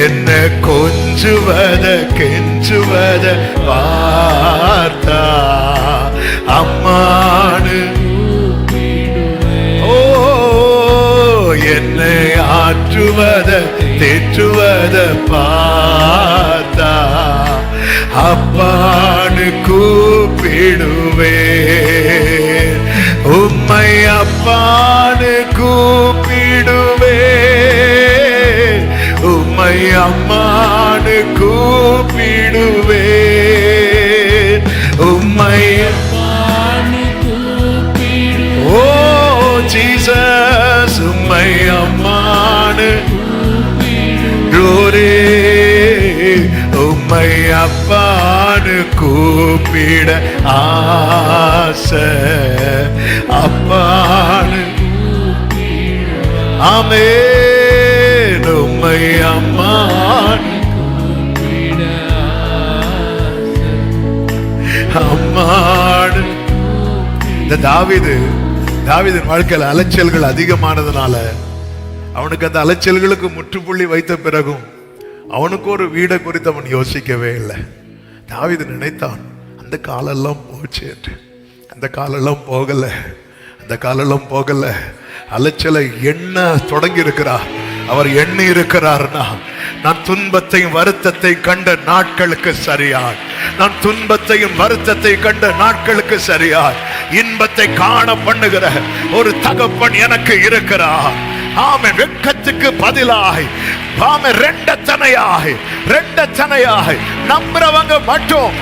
என்ன கொஞ்சுவத கெஞ்சுவத பார்த்தா அம்மானு, ஓ என்னை ஆற்றுவத தேற்றுவத பார்த்தா அப்பான்னு கூப்பிடுவே. உம்மை அப்பான்னு கூப்பிடுவே, உம்மை அம்மான்னு கூப்பிடுவே, உம்மை ஓ ஜீசஸ் உம்மை அம்மான்னு glory, உம்மை அப்பான்னு கூப்பிட ஆசை, அப்பான்னு ஆமென், உம்மை அம்மான்னு அம்மான்னு. இந்த தாவீதின் வாழ்க்கையில் அலைச்சல்கள் அதிகமானதுனால அவனுக்கு அந்த அலைச்சல்களுக்கு முற்றுப்புள்ளி வைத்த பிறகும் அவனுக்கு ஒரு வீடை குறித்து அவன் யோசிக்கவே இல்லை. தாவீது நினைத்தான் அந்த காலெல்லாம் போச்சு என்று. அந்த காலெல்லாம் போகல, அந்த காலெல்லாம் போகல. அலைச்சலை எண்ண தொடங்கி இருக்கிறார். அவர் எண்ணி இருக்கிறார்னா, நான் துன்பத்தையும் வருத்தத்தை கண்ட நாட்களுக்கு சரியாய், நான் துன்பத்தையும் வருத்தத்தை கண்ட நாட்களுக்கு சரியாய் இன்பத்தை காண பண்ணுகிற ஒரு தகப்பன் எனக்கு இருக்கிறார். ஆமென். வெட்கத்துக்கு பதிலாய் ஆமென் ரெண்டத்தனையாய் நம்புறவங்க மட்டும்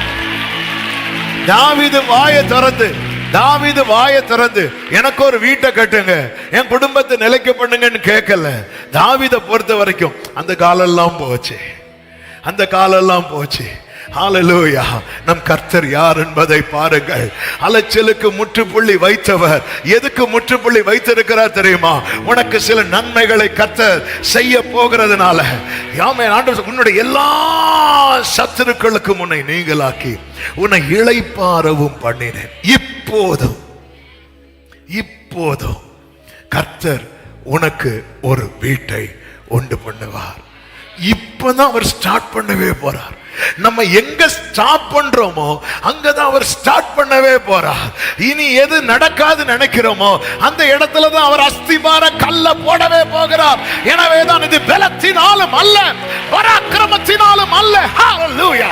தாவீது வாயை திறந்து எனக்கு ஒரு வீட்டை கட்டுங்க, என் குடும்பத்தை நிலைக்க பண்ணுங்கன்னு கேட்கல. தாவீதை பொறுத்த வரைக்கும் அந்த காலெல்லாம் போச்சு. ஹல்லேலூயா. நம் கர்த்தர் யார் என்பதை பாருங்கள். அலைச்சலுக்கு முற்றுப்புள்ளி வைத்தவர் எதுக்கு முற்றுப்புள்ளி வைத்திருக்கிறார் தெரியுமா? உனக்கு சில நன்மைகளை கர்த்தர் செய்ய போகிறதுனால. ஆமென். ஆண்டவர் உன்னுடைய எல்லா சத்துருக்களுக்கு உன்னை நீங்களாக்கி உன்னை இளைப்பாறவும் பண்ணினேன். இப்போதும் கர்த்தர் உனக்கு ஒரு வீட்டை உண்டு பண்ணுவார். இப்பதான் அவர் ஸ்டார்ட் பண்ணவே போறார். நம்ம எங்க ஸ்டாப் பண்றோமோ அங்கதான் அவர் ஸ்டார்ட் பண்ணவே போறார். இனி எது நடக்காது நினைக்கிறோமோ அந்த இடத்துல தான் அவர் அஸ்திபார கல்ல போடவே போகிறார். எனவே தான் இது பலத்தினாலும் அல்ல, பராக்கிரமத்தினாலும் அல்ல. ஹல்லேலூயா.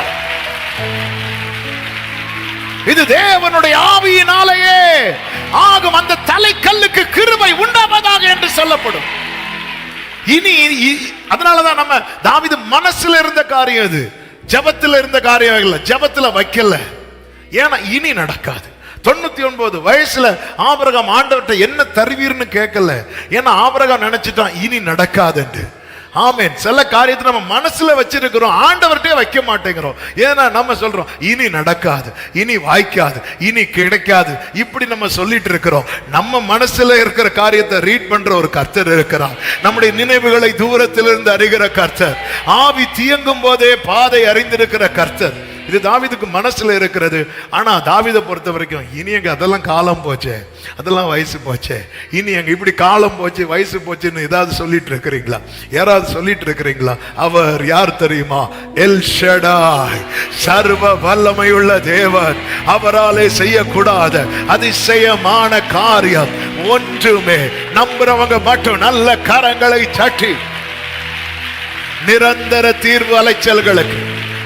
இது தேவனுடைய ஆவியினாலேயே ஆகும். அந்த தலைக்கல்லுக்கு கிருபை உண்டாவதாக என்று சொல்லப்படும். இனி அதனாலதான் நம்ம தாவீது மனசுல இருந்த காரியம் இது, ஜபத்தில் இருந்த காரியம் இல்ல, ஜபத்துல வைக்கல. ஏன்னா இனி நடக்காது. 99 வயசுல ஆபிரகாம் ஆண்டவர்கிட்ட என்ன தருவீர்னு கேட்கல. ஏன்னா ஆபிரகாம் நினைச்சிட்டான் இனி நடக்காதுன்னு. ஆமென். சில காரியத்தை நம்ம மனசுல வச்சிருக்கிறோம், ஆண்டவர்கிட்டே வைக்க மாட்டேங்கிறோம். ஏன்னா நம்ம சொல்றோம் இனி நடக்காது, இனி வாய்க்காது, இனி கிடைக்காது, இப்படி நம்ம சொல்லிட்டு இருக்கிறோம். நம்ம மனசுல இருக்கிற காரியத்தை ரீட் பண்ற ஒரு கர்த்தர் இருக்கிறார். நம்முடைய நினைவுகளை தூரத்திலிருந்து அறிகிற கர்த்தர், ஆவி தியங்கும் போதே பாதை அறிந்திருக்கிற கர்த்தர். இது தாவீதுக்கு மனசுல இருக்கிறது. ஆனா தாவீதை பொறுத்த வரைக்கும் இனி எங்க அதெல்லாம் காலம் போச்சே, அதெல்லாம் வயசு போச்சே, இனி எங்க இப்படி காலம் போச்சு வயசு போச்சுன்னு ஏதாவது சொல்லிட்டு இருக்கிறீங்களா? யாராவது சொல்லிட்டு இருக்கிறீங்களா? அவர் யார் தெரியுமா? எல் ஷடாய், சர்வ வல்லமையுள்ள தேவன். அவராலே செய்யக்கூடாத அதிசயமான காரியம் ஒன்றுமே. நம்புறவங்க மட்டும் நல்ல கரங்களை தட்டி நிரந்தர தீர்வு அலைச்சல்களுக்கு,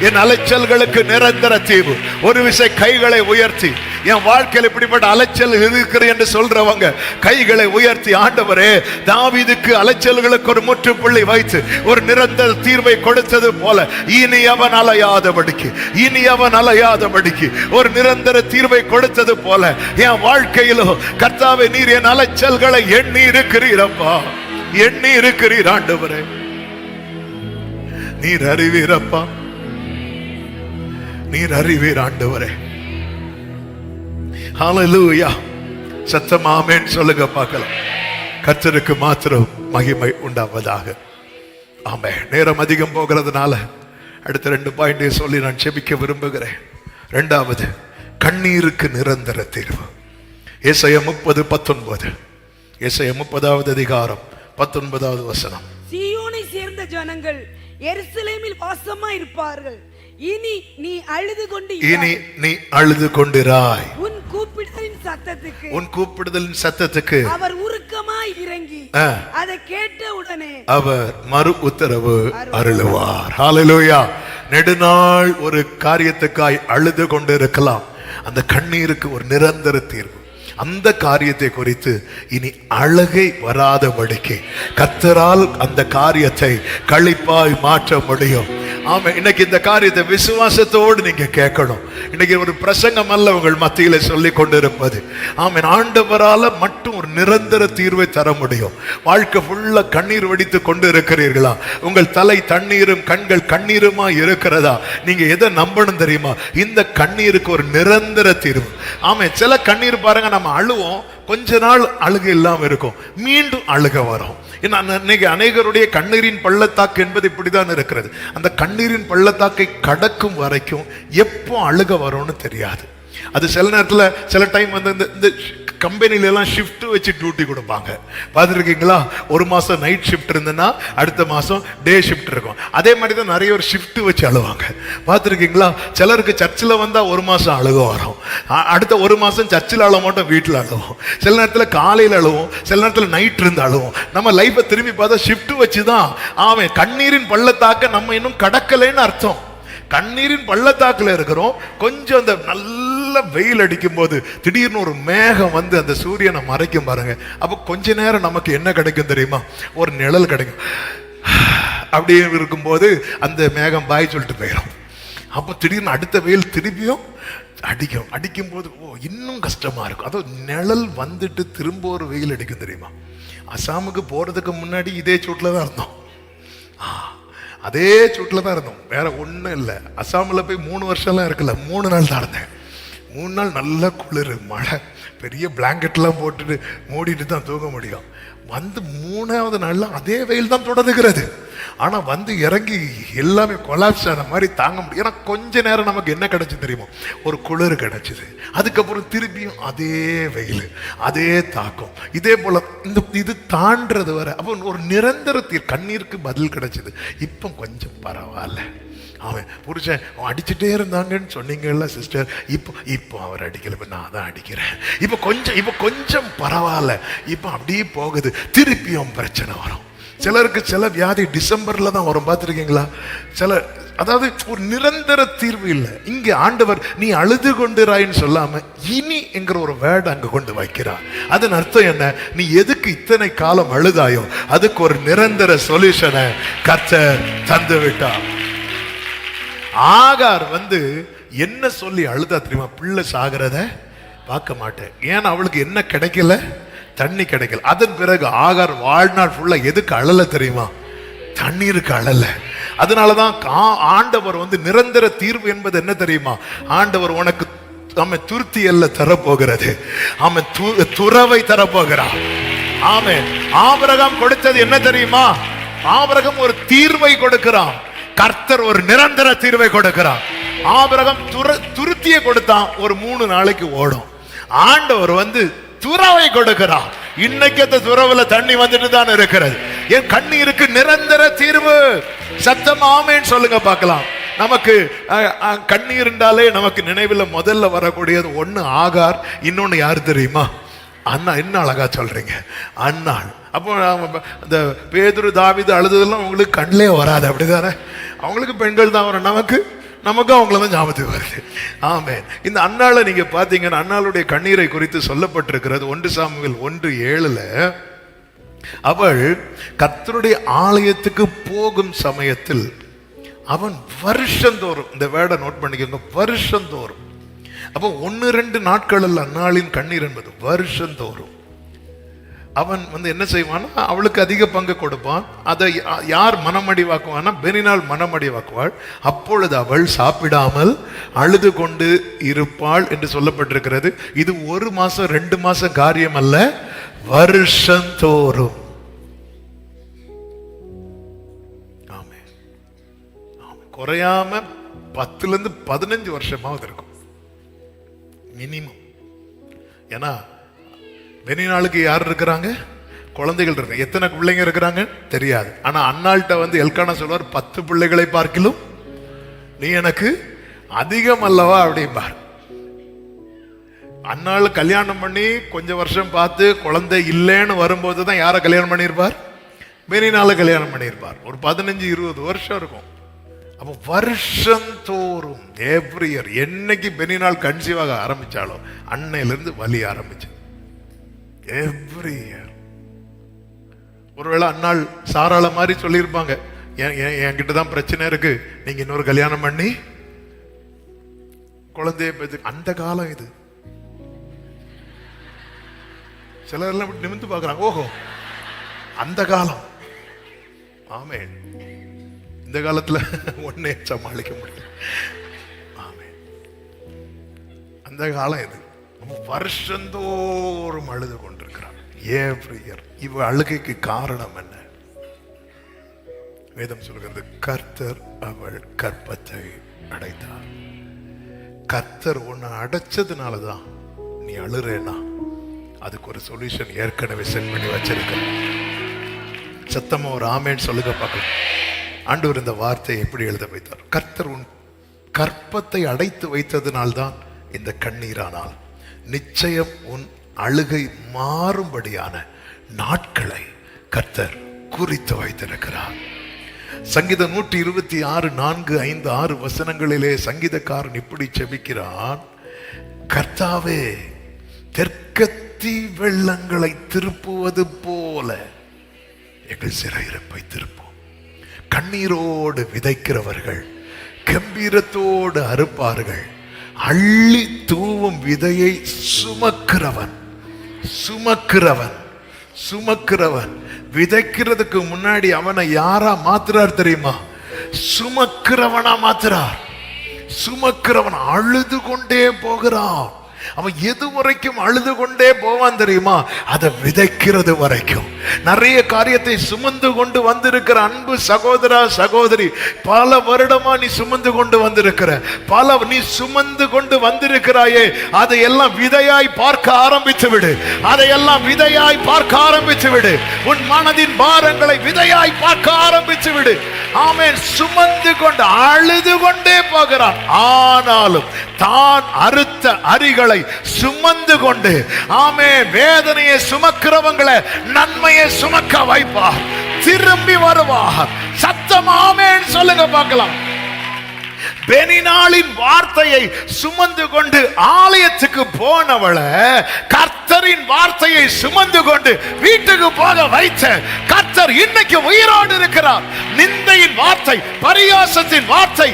என் அலைச்சல்களுக்கு நிரந்தர தீர்வு. ஒரு விசை கைகளை உயர்த்தி, என் வாழ்க்கையில் இப்படிப்பட்ட அலைச்சல் இருக்கிறது என்று சொல்றவங்க கைகளை உயர்த்தி, ஆண்டவரே தாவீதுக்கு அலைச்சல்களுக்கு ஒரு முற்றுப்புள்ளி வைத்து ஒரு நிரந்தர தீர்வை கொடுத்தது போல இனி அவன் அலையாதபடிக்கு ஒரு நிரந்தர தீர்வை கொடுத்தது போல என் வாழ்க்கையிலும் கர்த்தாவே நீர் என் அலைச்சல்களை எண்ணி இருக்கிறீரப்பா, எண்ணி இருக்கிறீர் ஆண்டவரே, நீர் அறிவீரப்பா, நீர் அறிவீர் ஆண்டவரே. ஹல்லேலூயா. சத்தமா ஆமென் சொல்லுங்க பார்க்கலாம். கர்த்தருக்கு மாத்திரம் மகிமை உண்டாவதாக. ஆமென். நேரம் அதிகம் போகிறதுனால அடுத்த 2 பாயிண்டை சொல்லி நான் செபிக்க விரும்புகிறேன். 2வது, கண்ணீருக்கு நிரந்தர தீர்வு. ஏசாயா 30:19. எசேயா 30வது அதிகாரம் 19வது வசனம். சீயோனை சேர்ந்த ஜனங்கள் எருசலேமில் வாசமா இருப்பார்கள். இனி நீ அழுது கொண்டிராய். உன் கூப்பிடுதலின் சத்தத்துக்கு அவர் உருக்கமாய் இறங்கி அதை கேட்ட உடனே அவர் மறு உத்தரவு அருளுவார். ஹல்லேலூயா. நெடுநாள் ஒரு காரியத்துக்காய் அழுது கொண்டிருக்கலாம். அந்த கண்ணீருக்கு ஒரு நிரந்தர தீர்வு. அந்த காரியத்தை குறித்து இனி அழுகை வராதபடிக்கு கர்த்தரால் அந்த காரியத்தை களிப்பாய் மாற்ற முடியும். ஆமா, இன்னைக்கு இந்த காரியத்தை விசுவாசத்தோடு நீங்க கேட்கணும். இன்னைக்கு ஒரு பிரசங்கம் அல்ல உங்கள் மத்தியில சொல்லி கொண்டிருப்பது. ஆமென். ஆண்டவரால மட்டும் ஒரு நிரந்தர தீர்வை தர முடியும். வாழ்க்கை ஃபுல்லா கண்ணீர் வடித்து கொண்டு இருக்கிறீர்களா? உங்கள் தலை தண்ணீரும் கண்கள் கண்ணீருமா இருக்கிறதா? நீங்க எதை நம்பணும் தெரியுமா? இந்த கண்ணீருக்கு ஒரு நிரந்தர தீர்வு. ஆமென். சில கண்ணீர் பாருங்க, நம்ம அழுவோம், கொஞ்ச நாள் அழுகை இல்லாம இருக்கும், மீண்டும் அழுக வரும். இன்னைக்கு அநேகருடைய கண்ணீரின் பள்ளத்தாக்கு என்பது இப்படிதான் இருக்கிறது. அந்த கண்ணீரின் பள்ளத்தாக்கை கடக்கும் வரைக்கும் எப்போ அழுக வரும்னு தெரியாது. அது சில நேரத்தில் சில டைம் வந்து இந்த கம்பெனில எல்லாம் ஷிஃப்ட் வச்சு டியூட்டி கொடுப்பாங்க. பார்த்துருக்கீங்களா? ஒரு மாசம் நைட் ஷிஃப்ட் இருந்ததுன்னா அடுத்த மாசம் டே ஷிஃப்ட் இருக்கும். அதே மாதிரி தான் நிறைய ஒரு ஷிஃப்ட் வச்சு அழுவாங்க. பார்த்துருக்கீங்களா? சிலருக்கு சர்ச்சில் வந்தா ஒரு மாசம் அழுக வரும், அடுத்த ஒரு மாசம் சர்ச்சில் அழுவ மாட்டோம், வீட்டில் அழுவோம். சில நேரத்தில் காலையில் அழுவோம், சில நேரத்தில் நைட் இருந்து அழுவோம். நம்ம லைஃபை திரும்பி பார்த்தா ஷிஃப்ட் வச்சு தான். ஆமாம், கண்ணீரின் பள்ளத்தாக்க நம்ம இன்னும் கடக்கலைன்னு அர்த்தம். கண்ணீரின் பள்ளத்தாக்குல இருக்கிறோம். கொஞ்சம் அந்த நல்ல வெயில் அடிக்கும் போது திடீர்னு ஒரு மேகம் வந்து அந்த சூரியனை மறைக்கும் பாருங்க. அப்போ கொஞ்ச நேரம் நமக்கு என்ன கிடைக்கும் தெரியுமா? ஒரு நிழல் கிடைக்கும். அப்படியே இருக்கும்போது அந்த மேகம் பாய் சொல்லிட்டு போயிடும். அப்போ திடீர்னு அடுத்த வெயில் திரும்பியும் அடிக்கும் போது இன்னும் கஷ்டமா இருக்கும். அதோ நிழல் வந்துட்டு திரும்ப ஒரு வெயில் அடிக்கும் தெரியுமா? அசாமுக்கு போறதுக்கு முன்னாடி இதே சூட்டில் தான் இருந்தோம். அதே சூட்டில் தான் இருந்தோம், வேற ஒன்றும் இல்லை. அசாமில் போய் 3 வருஷம்லாம் இருக்கல, 3 நாள் தான் இருந்தேன். 3 நாள் நல்ல குளிர், மழை, பெரிய பிளாங்கெட்லாம் போட்டுட்டு மூடிட்டு தான் தூங்க முடியும். வந்து 3வது நாளில் அதே வெயில் தான் தொடர்கிறது. ஆனால் வந்து இறங்கி எல்லாமே கொலாப்ஸ் ஆன மாதிரி தாங்க முடியும். ஏன்னா கொஞ்ச நேரம் நமக்கு என்ன கிடைச்சி தெரியுமா? ஒரு குளிர் கிடைச்சிது. அதுக்கப்புறம் திருப்பியும் அதே வெயில், அதே தாக்கம், இதே போல இது தாண்டது வர. அப்போ ஒரு நிரந்தர கண்ணீருக்கு பதில் கிடைச்சிது. இப்போ கொஞ்சம் பரவாயில்ல. அவன் புருஷன் அடிச்சுட்டே இருந்தாங்கன்னு சொன்னீங்கல்ல சிஸ்டர், இப்போ அவர் அடிக்கல, இப்போ நான் தான் அடிக்கிறேன். இப்போ கொஞ்சம் பரவாயில்ல. இப்போ அப்படியே போகுது. திருப்பியும் பிரச்சனை வரும். சிலருக்கு சில வியாதி டிசம்பர்ல தான் வரும். பார்த்துருக்கீங்களா? அதாவது ஒரு நிரந்தர தீர்வு இல்லை. இங்க ஆண்டவர் நீ அழுது கொண்டிராயின்னு சொல்லாம இனி என்கிற ஒரு வேர்டு அங்க கொண்டு வைக்கிறார். அதன் அர்த்தம் என்ன? நீ எதுக்கு இத்தனை காலம் அழுதாயோ அதுக்கு ஒரு நிரந்தர சொல்யூஷனை கர்த்தர் தந்து விட்டார். ஆகார் வந்து என்ன சொல்லி அழுதா தெரியுமா? பிள்ளை சாகிறத பார்க்க மாட்டேன். ஏன்னா அவளுக்கு என்ன கிடைக்கல? தண்ணி கிடைக்கல. அதன் பிறகு ஆகார் வாழ்நாள் ஃபுல்லா எதுக்கு அழல தெரியுமா? தண்ணீருக்கு அழல. அதனாலதான் ஆண்டவர் வந்து நிரந்தர தீர்வு என்பது என்ன தெரியுமா? ஆண்டவர் உனக்கு அவன் துருத்தி அல்ல தரப்போகிறது, அவன் துறவை தரப்போகிறான். ஆமென். ஆபிரகாம் கொடுத்தது என்ன தெரியுமா? ஆபிரகாம் ஒரு தீர்வை கொடுக்கிறான், கர்த்தர் ஒரு நிரந்தர தீர்வை கொடுக்கிறார். ஆபிரகாம் துருத்தியை கொடுத்தான், ஒரு 3 நாளைக்கு ஓடும். ஆண்டவர் வந்து துறவை கொடுக்கிறார். இன்னைக்கு அந்த துறவுல தண்ணி வந்துட்டு தான் இருக்கிறது. என் கண்ணீருக்கு நிரந்தர தீர்வு. சத்தம் ஆமென் சொல்லுங்க பார்க்கலாம். நமக்கு கண்ணீர் என்றாலே நமக்கு நினைவில் முதல்ல வரக்கூடியது ஒண்ணு ஆகார், இன்னொன்னு யாரு தெரியுமா? அண்ணா. என்ன அழகா சொல்றீங்க, அண்ணாள். அப்போ இந்த பேதுரு தாவீது அழுததெல்லாம் உங்களுக்கு கண்ணிலே வராது, அப்படிதானே? அவங்களுக்கு பெண்கள் தான் வரும், நமக்கு அவங்கள தான் ஞாபகத்துக்கு வருது. ஆமென். இந்த அண்ணாளை நீங்க பாத்தீங்கன்னா அண்ணாளுடைய கண்ணீரை குறித்து சொல்லப்பட்டிருக்கிறது 1 சாமுவேல் 1:7. அவள் கர்த்தருடைய ஆலயத்துக்கு போகும் சமயத்தில் அவன் வருஷந்தோறும், இந்த வேர்டை நோட் பண்ணிக்கோங்க, வருஷந்தோறும். அப்போ 1-2 நாட்கள் அல்ல அன்னாளின் கண்ணீர் என்பது, வருஷந்தோறும். அவன் வந்து என்ன செய்வான்? அவளுக்கு அதிக பங்கு கொடுப்பான். அதை யார் மனமடிவாக்குவான்னா பெனினாள் மனமடிவாக்குவாள். அப்பொழுது அவள் சாப்பிடாமல் அழுது கொண்டு இருப்பாள் என்று சொல்லப்பட்டிருக்கிறது. இது 1 மாசம் 2 மாசம் காரியம் அல்ல, வருஷந்தோறும். ஆமே, குறையாம 10 to 15 வருஷமாவது இருக்கும் மினிமம். ஏன்னா பெனினாளுக்கு யார் இருக்கிறாங்க? குழந்தைகள் இருக்கு. எத்தனை பிள்ளைங்க இருக்கிறாங்க தெரியாது. ஆனா அன்னாள்கிட்ட வந்து எல்கானா சொல்வார், 10 பிள்ளைகளை பார்க்கிலும் நீ எனக்கு அதிகம் அல்லவா அப்படிம்பார். அன்னாள் கல்யாணம் பண்ணி கொஞ்சம் வருஷம் பார்த்து குழந்தை இல்லைன்னு வரும்போது தான் யாரை கல்யாணம் பண்ணியிருப்பார்? பெனினால கல்யாணம் பண்ணியிருப்பார். ஒரு 15-20 வருஷம் இருக்கும். அப்போ வருஷம் தோறும் எவ்ரி இயர் என்னைக்கு பெனினாள் கன்சீவாக ஆரம்பிச்சாலோ அன்னையிலிருந்து வலி ஆரம்பிச்சு எவ்ரி இயர். ஒருவேளை அன்னாள் சாராள மாதிரி சொல்லியிருப்பாங்க, என்கிட்ட தான் பிரச்சனை இருக்கு, நீங்க இன்னொரு கல்யாணம் பண்ணி குழந்தைய பெற்று. அந்த காலம் இது. சிலர் எல்லாம் நிமிந்து பார்க்கறாங்க, ஓஹோ அந்த காலம். ஆமே, இந்த காலத்துல ஒன்னே சமாளிக்க முடியல. ஆமே, அந்த காலம் இது. வருஷந்தோறும் அழுது கொண்டிருக்கிறார் எவ்ரி இயர். இவ அழுகைக்கு காரணம் என்ன? வேதம் சொல்கிறது, கர்த்தர் அவள் கற்பத்தை அடைத்தார். கர்த்தர் உன்னை அடைச்சதுனாலதான் நீ அழுறேனா, அதுக்கு ஒரு சொல்யூஷன் ஏற்கனவே செட் பண்ணி வச்சிருக்க. சத்தமா ஒரு ஆமேன்னு சொல்லுங்க பார்க்கலாம். ஆண்டவர் இந்த வார்த்தையை எப்படி எழுத வைத்தார்? கர்த்தர் உன் கற்பத்தை அடைத்து வைத்ததினால்தான் இந்த கண்ணீரானால் நிச்சயம் உன் அழுகை மாறும்படியான நாட்களை கர்த்தர் குறித்து வைத்திருக்கிறார். சங்கீதம் 126 4, 5, 6 வசனங்களிலே சங்கீதக்காரன் இப்படி செபிக்கிறான், கர்த்தாவே தெற்கத்தி வெள்ளங்களை திருப்புவது போல எங்கள் சிறையிருப்பை திருப்போம். கண்ணீரோடு விதைக்கிறவர்கள் கம்பீரத்தோடு அறுப்பார்கள். அள்ளி தூவும் விதையை சுமக்கிறவன் சுமக்கிறவன் சுமக்கிறவன் விதைக்கிறதுக்கு முன்னாடி அவனை யாரா மாத்துறார் தெரியுமா? சுமக்கிறவனா மாத்துறார். சுமக்கிறவன் அழுது கொண்டே போகிறான். அவன் எது வரைக்கும் அழுது கொண்டே போவான் தெரியுமா? அதை விதைக்கிறது வரைக்கும். நிறைய காரியத்தை சுமந்து கொண்டு வந்திருக்கிற அன்பு சகோதரா சகோதரி, பல வருடமா நீ சுமந்து கொண்டு வந்திருக்கிற, நீ சுமந்து கொண்டு வந்திருக்கிறாயே, அதையெல்லாம் விதையாய் பார்க்க ஆரம்பித்து விடு. அதையெல்லாம் விதையாய் பார்க்க ஆரம்பித்து விடு. உன் மனதின் பாரங்களை விதையாய் பார்க்க ஆரம்பித்து விடு. ஆமென். சுமந்து கொண்டு அழுது கொண்டே போகிறான். ஆனாலும் தான் அறுத்த அரிகளை சுமந்து கொண்டு, ஆமே, வேதனையை சுமக்கிறவங்களை நன்மையை சுமக்க வைப்பார். திரும்பி வருவார். சத்தம் ஆமென் சொல்லுங்க பார்க்கலாம். பெனினாளின் வார்த்தையை சுமந்து கொண்டு ஆலயத்துக்கு போனவளை கர்த்தரின் வார்த்தையை சுமந்து கொண்டு வீட்டுக்கு போக வைத்த கர்த்தர் இன்னைக்கு உயிரோடு இருக்கிறார். நிந்தையின் வார்த்தை, பரியாசத்தின் வார்த்தை,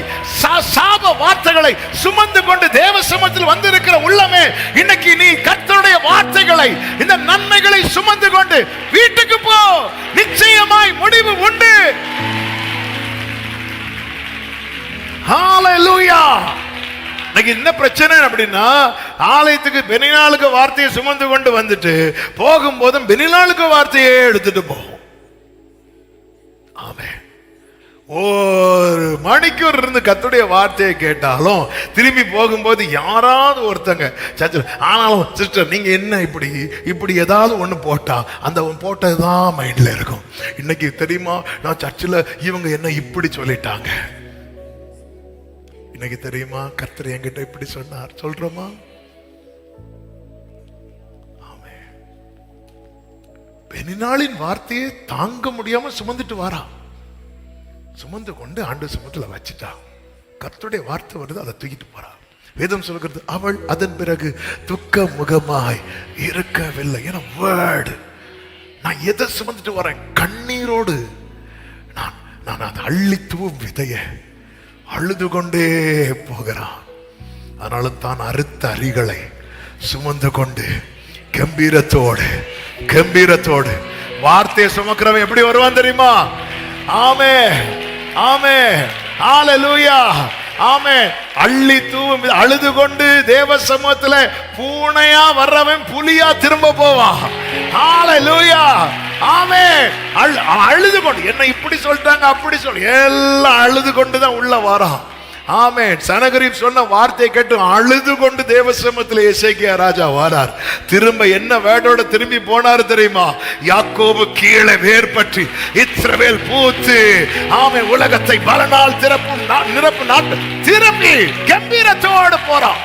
சாப வார்த்தைகளை சுமந்து கொண்டு தேவ சமூகத்தில் வந்திருக்கிற உள்ளமே, இன்னைக்கு நீ கர்த்தருடைய வார்த்தைகளை, இந்த நன்மைகளை சுமந்து கொண்டு வீட்டுக்கு போ. நிச்சயமாய் முடிவு உண்டு. ஹalleluya. இன்னைக்கு என்ன பிரச்சனை அப்படின்னா, ஆலயத்துக்கு பெனினாளுக்கு வார்த்தையை சுமந்து கொண்டு வந்துட்டு போகும்போதும் பெனினாளுக்கு வார்த்தையே எடுத்துட்டு போகும். ஆமென். ஒரு மணிக்கூர் இருந்து கர்த்தருடைய வார்த்தையை கேட்டாலும் திரும்பி போகும்போது யாராவது ஒருத்தங்க சர்ச்சில், ஆனாலும் சிஸ்டர் நீங்க என்ன இப்படி ஏதாவது ஒன்று போட்டா அந்த போட்டதுதான் மைண்ட்ல இருக்கும். இன்னைக்கு தெரியுமா, நான் சர்ச்சில் இவங்க என்ன இப்படி சொல்லிட்டாங்க. இன்னைக்கு தெரியுமா, கர்த்தர் என்கிட்ட இப்படி சொன்னார். சொல்றோமா? ஆமென். பெனினாளின் வார்த்தையை தாங்க முடியாம சுமந்துட்டு வாரா. சுமந்து கொண்டு ஆண்டு சுமத்துல வச்சுட்டா. கர்த்தருடைய வார்த்தை வருது, அதை தூக்கிட்டு போறா. வேதம் சொல்கிறது, அவள் அதன் பிறகு துக்க முகமாய் இருக்கவில்லை. ஏன்னா வேர்டு, நான் எதை சுமந்துட்டு வரேன்? கண்ணீரோடு நான் அதை அள்ளி தூவும் விதைய அழுது கொண்டே போகிறான். அதனால தான் அறுத்த அரிகளை சுமந்து கொண்டு கம்பீரத்தோடு வார்த்தையை சுமக்கிறவன் எப்படி வருவான் தெரியுமா? ஆமே ஆமே ஹalleluya. ஆமே. அள்ளி தூவும் அழுது கொண்டு தேவ சமூகத்துல பூனையா வர்றவன் புலியா திரும்ப போவான். ஹalleluya. ஆமே. அழுது கொண்டு, என்ன இப்படி சொல்லிட்டாங்க அப்படி சொல்லி எல்லாம் அழுது கொண்டுதான் உள்ள வரான். ஆமென். சனகரீப் சொன்ன வார்த்தையை கேட்டு அழுது கொண்டு தேவ சமூகத்தில் எசேக்கியா ராஜா வாரார். திரும்ப என்ன வேர்டோட திரும்பி போனார் தெரியுமா? யாக்கோபு கீழே வேர் பற்றி இஸ்ரவேல் பூத்து ஆமென் உலகத்தை பலனால் நிரப்பு நாட்டு திரும்பி கம்பீரத்தோடு போறான்.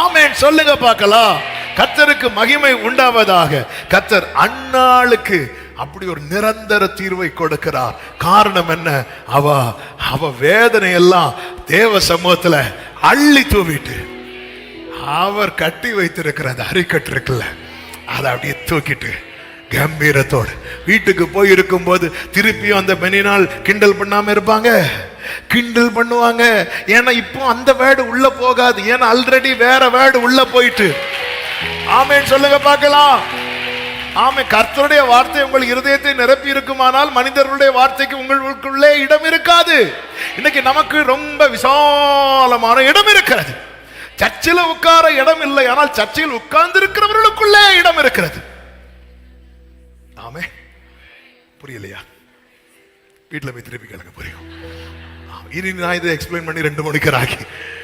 ஆமென். சொல்லுங்க பார்க்கலாம். கர்த்தருக்கு மகிமை உண்டாவதாக. கர்த்தர் அன்னாளுக்கு அப்படி ஒரு நிரந்தர தீர்வை கொடுக்கிறார். காரணம் என்ன? அவ வேதனை எல்லாம் தேவ சமூகத்துல அள்ளி தூவிட்டு அவர் கட்டி வைத்திருக்கிறது அரிக்கட்டு இருக்குல்ல, அதை அப்படியே தூக்கிட்டு கம்பீரத்தோடு வீட்டுக்கு போய் இருக்கும் போது திருப்பியும் அந்த பெனினால் கிண்டல் பண்ணாம இருப்பாங்க? கிண்டல் பண்ணுவாங்க. ஏன்னா இப்போ அந்த வேர்டு உள்ள போகாது. ஏன்னா ஆல்ரெடி வேற வேர்டு உள்ள போயிட்டு. ஆமென். சொல்லுங்க பார்க்கலாம். ஆமே. கர்த்தருடைய வார்த்தை உங்கள் இருதயத்தை நிரப்பி இருக்குமானால் மனிதர்களுடைய வார்த்தைக்கு உங்களுக்குள்ளே இடம் இருக்காது. இன்னைக்கு நமக்கு ரொம்ப விசாலமான இடம் இருக்கிறது. சர்ச்சில் உட்கார இடம் இல்லை, ஆனால் சர்ச்சில் உட்கார்ந்து இருக்கிறவர்களுக்குள்ளே இடம் இருக்கிறது. ஆமே. புரியலையா? வீட்டில் போய் திருப்பி கேளுங்க, புரியும். இனி நான் இதை எக்ஸ்பிளைன் பண்ணி 2 மணிக்கு ஆகி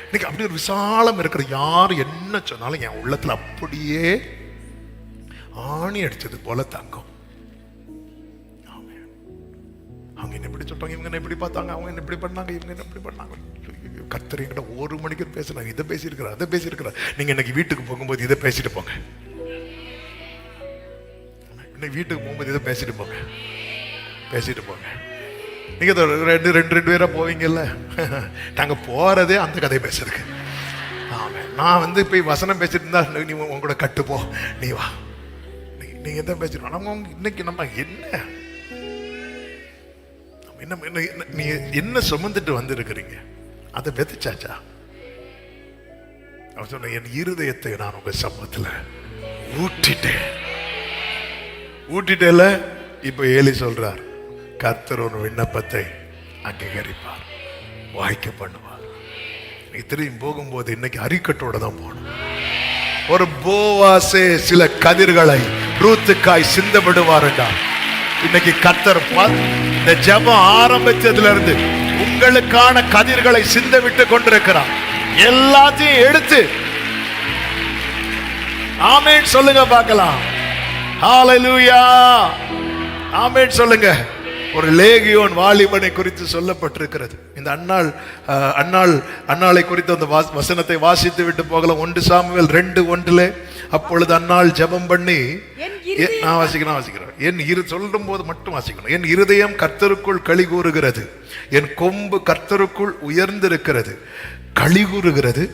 இன்னைக்கு அப்படி ஒரு விசாலம் இருக்கிற. யார் என்ன சொன்னாலும் என் உள்ளத்துல அப்படியே ஆணி அடிச்சது போல தங்கும். அவங்க என்ன இப்படி சொல்றாங்க, இவங்க என்ன இப்படி பார்த்தாங்க, அவங்க என்ன இப்படி பண்ணாங்க, இவங்க என்ன இப்படி பண்ணாங்க. கர்த்தர் என்கிட்ட 1 மணிக்கு பேசுனாங்க, இதை பேசியிருக்கிறார், அதை பேசியிருக்கிறார். நீங்க இன்னைக்கு வீட்டுக்கு போகும்போது இதை பேசிட்டு போங்க. இன்னைக்கு வீட்டுக்கு போகும்போது இதை பேசிட்டு போங்க, பேசிட்டு போங்க. நீங்க ரெண்டு பேரா போவீங்கல்ல, நாங்க போறதே அந்த கதை பேசுறதுக்கு. ஆமா. நான் போய் வசனம் பேசிட்டு இருந்தா நீ உங்களோட கட்டுப்போ, நீ வா, நீங்க எதை பேசிட்டு இன்னைக்கு நம்ம நீ என்ன சுமந்துட்டு வந்திருக்கிறீங்க, அதை விதைச்சாச்சா? அவன் சொன்ன, என் இருதயத்தை நான் உங்க சமூகத்துல ஊட்டிட்டேல. இப்ப ஏலி சொல்றார், கர்த்தர் ஒரு விண்ணப்பத்தை அங்கீகரிப்பார், வாய்க்க பண்ணுவார். நீ திரும்பி போகும்போது இன்னைக்கு அரிக்கட்டோட தான் போகணும். ஒரு போவாசே சில கதிர்களை ரூத்துக்காய் சிந்த விடுவாருண்டா. இன்னைக்கு கர்த்தர் இந்த ஜெபம் ஆரம்பிச்சதுல இருந்து உங்களுக்கான கதிர்களை சிந்த விட்டு கொண்டிருக்கிறார். எல்லாத்தையும் எடுத்து ஆமென் சொல்லுங்க பார்க்கலாம். ஹல்லேலூயா. ஆமென் சொல்லுங்க. ஒரு லேகியோன் வாலிபனை குறித்து சொல்லப்பட்டிருக்கிறது. இந்த அன்னாளை குறித்து அந்த வசனத்தை வாசித்து விட்டு போகலாம். 1 சாமுவேல் 2:1. அப்பொழுது அன்னாள் ஜெபம் பண்ணி, நான் வாசிக்கிறேன், சொல்லும் போது மட்டும் வாசிக்கணும். என் இருதயம் கர்த்தருக்குள் களி கூறுகிறது, என் கொம்பு கர்த்தருக்குள் உயர்ந்திருக்கிறது, களி கூறுகிறது,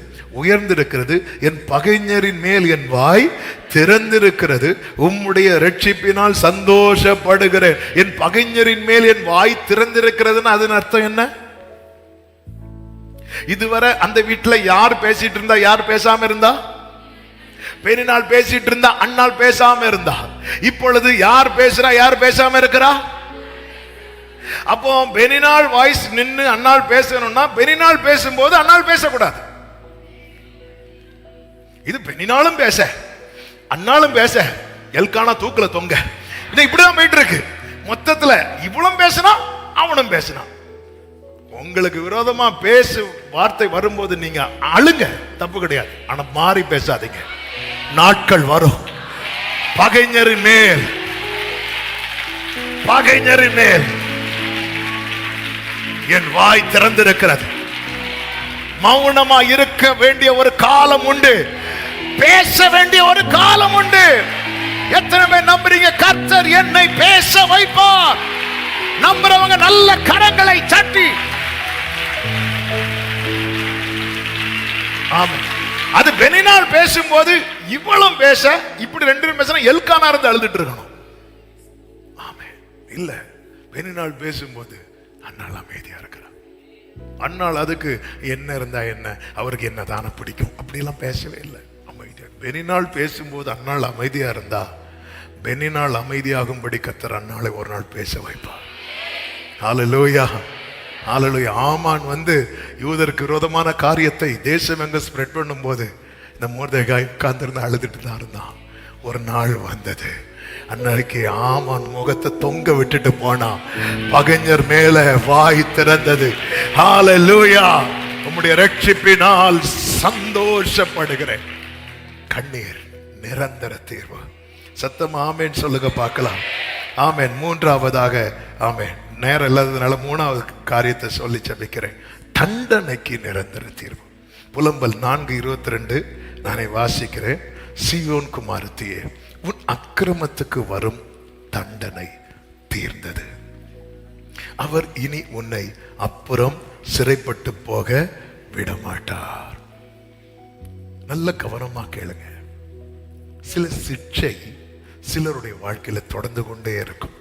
உயர்ந்திருக்கிறது. என் பகைஞரின் மேல் என் வாய் திறந்திருக்கிறது, உம்முடைய ரட்சிப்பினால் சந்தோஷப்படுகிறேன். என் பகைஞரின் மேல் என் வாய் திறந்திருக்கிறதுன்னு அதன் அர்த்தம் என்ன? இதுவரை அந்த வீட்டுல யார் பேசிட்டு இருந்தா, யார் பேசாம இருந்தா? பெரினாள் பேசிட்டு இருந்தா, அன்னாள் பேசாம இருந்தா. இப்பொழுது யார் பேசுறா, யார் பேசாம இருக்கிறா? அப்போ பெரினாள் வாய்ஸ் நின்று அன்னாள் பேசணும்னா பெரினாள் பேசும்போது அன்னாள் பேசக்கூடாது. இது பெரினாளும் பேச, அன்னாலும் பேச, எல்கானா தூக்குல தொங்க. இது இப்படிதான் போயிட்டு இருக்கு. மொத்தத்துல இவளும் பேசினா அவனும் பேசினா. உங்களுக்கு விரோதமா பேசு வார்த்தை வரும்போது நீங்க அழுங்க, தப்பு கிடையாது. ஆனா மாறி பேசாதீங்க. நாட்கள் வரும், பகைஞரின் மேல் என் வாய் திறந்திருக்கிறது. மௌனமா இருக்க வேண்டிய ஒரு காலம் உண்டு, பேச வேண்டிய ஒரு காலம் உண்டு. எத்தனை பேர் நம்புறீங்க கர்த்தர் என்னை பேச வைப்பார்? நம்புறவங்க நல்ல கரங்களை தட்டி. ஆமா. அது பெனினால் பேசும்போது இவளும் பேச, இப்படி 2 பேரும் பேசினா எல்கானா இருந்து அழுதுட்டு இருக்கணும். ஆமே. இல்ல, பெனினால் பேசும்போது அன்னாள் அமைதியா இருக்கிறார். அன்னாள் அதுக்கு என்ன இருந்தா என்ன, அவருக்கு என்ன தானே பிடிக்கும் அப்படியெல்லாம் பேசவே இல்லை. அமைதியா. பெனினால் பேசும்போது அன்னாள் அமைதியா இருந்தா, பெனினால் அமைதியாகும்படி கர்த்தர் அன்னாளை ஒரு நாள் பேச வைப்பார். ஹல்லேலூயா, ஹல்லேலூயா. ஆமான் யூதருக்கு விரோதமான காரியத்தை தேசம் எங்க ஸ்ப்ரெட் பண்ணும் போது இந்த மொர்தெகாய் உட்கார்ந்திருந்து அழுதுட்டு தான் இருந்தான். ஒரு நாள் வந்தது, அன்னைக்கு ஆமான் முகத்தை தொங்க விட்டுட்டு போனான். பகைஞர் மேல வாய் திறந்தது. ஹல்லேலூயா. உம்முடைய ரட்சிப்பினால் சந்தோஷப்படுகிறேன். கண்ணீர் நிரந்தர தீர்வு. சத்தம் ஆமேன் சொல்லுங்க பார்க்கலாம். ஆமேன். மூன்றாவதாக, ஆமேன், நேரம் இல்லாததுனால மூணாவது காரியத்தை சொல்லி ஜெபிக்கிறேன். தண்டனைக்கு நிரந்தர தீர்வு. புலம்பல் 4:22 நானே வாசிக்கிறேன். சீயோன் குமாரத்தியே, உன் அக்கிரமத்துக்கு வரும் தண்டனை தீர்ந்தது. அவர் இனி உன்னை அப்புறம் சிறைப்பட்டு போக விடமாட்டார். நல்ல கவனமா கேளுங்க. சில சிக்ஷை சிலருடைய வாழ்க்கையில தொடர்ந்து கொண்டே இருக்கும்.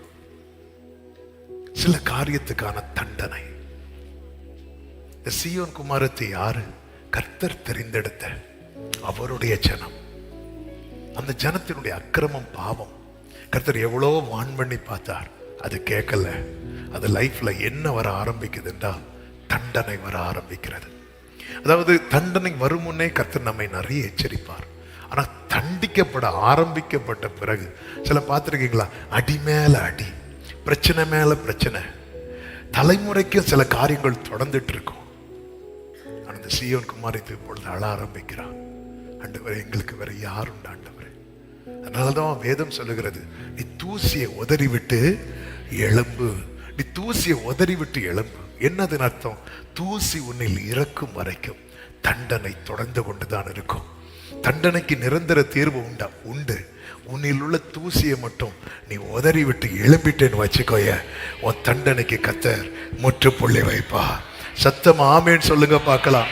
சில காரியத்துக்கான தண்டனை. இந்த சீயோன் குமாரத்தை யாரு? கர்த்தர் தெரிந்தெடுத்த அவருடைய ஜனம். அந்த ஜனத்தினுடைய அக்கிரமம், பாவம் கர்த்தர் எவ்வளோ வான் பண்ணி பார்த்தார். அது கேட்கல. அது லைஃப்ல என்ன வர ஆரம்பிக்குது என்றால் தண்டனை வர ஆரம்பிக்கிறது. அதாவது தண்டனை வரும் முன்னே கர்த்தர் நம்மை நிறைய எச்சரிப்பார். ஆனா தண்டிக்கப்பட ஆரம்பிக்கப்பட்ட பிறகு சில பார்த்துருக்கீங்களா, அடி மேல அடி, பிரச்சனை மேல பிரச்சனை, தலைமுறைக்கு சில காரியங்கள் தொடர்ந்துட்டு இருக்கும். அந்த சீயோன் குமாரத்தை இப்பொழுது அழ ஆரம்பிக்கிறான். ஆண்டவரே, எங்களுக்கு வேற யாருண்டு ஆண்டவரே. அதனாலதான் வேதம் சொல்லுகிறது, நீ தூசியை உதறி விட்டு எழும்பு. நீ தூசியை உதறி விட்டு எழும்பு. என்னதுன்னு அர்த்தம்? தூசி உன்னில் இறக்கும் வரைக்கும் தண்டனை தொடர்ந்து கொண்டுதான் இருக்கும். தண்டனைக்கு நிரந்தர தீர்வு உண்டு. உன்னில் உள்ள தூசியை மட்டும் நீ உதறி விட்டு எழும்பிட்டேன்னு வச்சுக்கோய, உன் தண்டனைக்கு கர்த்தர் முற்றுப்புள்ளி வைப்பார். சத்தம் ஆமேன்னு சொல்லுங்க பார்க்கலாம்.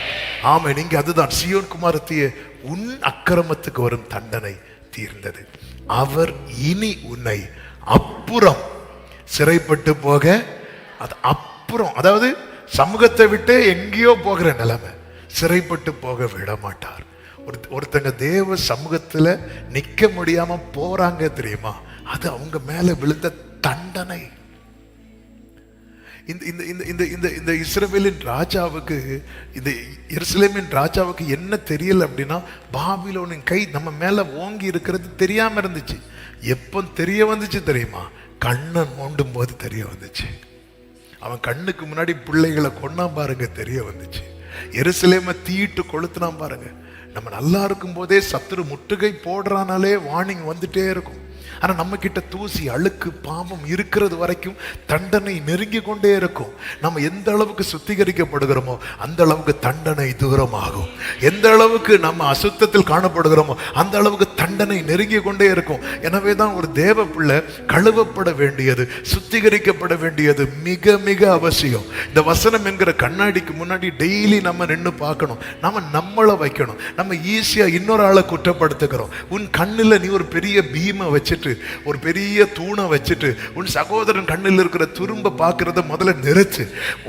ஆமேன். நீங்க அதுதான் சீயோன் குமாரத்தியே, உன் அக்கிரமத்துக்கு வரும் தண்டனை தீர்ந்தது. அவர் இனி உன்னை அப்புறம் சிறைப்பட்டு போக, அது அப்புறம், அதாவது சமூகத்தை விட்டு எங்கேயோ போகிற நிலைமை, சிறைப்பட்டு போக விட மாட்டார். ஒருத்தங்க தேவ சமூகத்துல நிக்க முடியாம போறாங்க தெரியுமா, அது அவங்க மேல விழுந்த தண்டனை. இந்த இஸ்ரவேலின் ராஜாவுக்கு, இந்த எருசலேமின் ராஜாவுக்கு என்ன தெரியல அப்படின்னா, பாபிலோனின் கை நம்ம மேல ஓங்கி இருக்கிறது தெரியாம இருந்துச்சு. எப்போ தெரிய வந்துச்சு தெரியுமா? கண்ணன் நோண்டும் போது தெரிய வந்துச்சு. அவன் கண்ணுக்கு முன்னாடி பிள்ளைகளை கொன்னா பாருங்க, தெரிய வந்துச்சு. எருசலேமை தீட்டு கொளுத்துனா பாருங்க. நம்ம நல்லா இருக்கும் போதே சத்துரு முற்றுகை போடுறானாலே வார்னிங் வந்துட்டே இருக்கும். ஆனா நம்ம கிட்ட தூசி, அழுக்கு, பாவம் இருக்கிறது வரைக்கும் தண்டனை நெருங்கி கொண்டே இருக்கும். நம்ம எந்த அளவுக்கு சுத்திகரிக்கப்படுகிறோமோ அந்த அளவுக்கு தண்டனை தூரமாகும். எந்த அளவுக்கு நம்ம அசுத்தத்தில் காணப்படுகிறோமோ அந்த அளவுக்கு தண்டனை நெருங்கி கொண்டே இருக்கும். எனவே தான் ஒரு தேவ பிள்ளை கழுவப்பட வேண்டியது, சுத்திகரிக்கப்பட வேண்டியது மிக மிக அவசியம். இந்த வசனம் என்கிற கண்ணாடிக்கு முன்னாடி டெய்லி நம்ம நின்று பார்க்கணும். நம்ம நம்மளை வைக்கணும். நம்ம ஈஸியா இன்னொரு ஆளை குற்றப்படுத்துகிறோம். உன் கண்ணில் நீ ஒரு பெரிய பீமை வச்சுட்டு, ஒரு பெரிய தூணை வச்சுட்டு, உன் சகோதரன் கண்ணில் இருக்கிற துரும்ப பார்க்கறத முதல்ல நிறுத்து.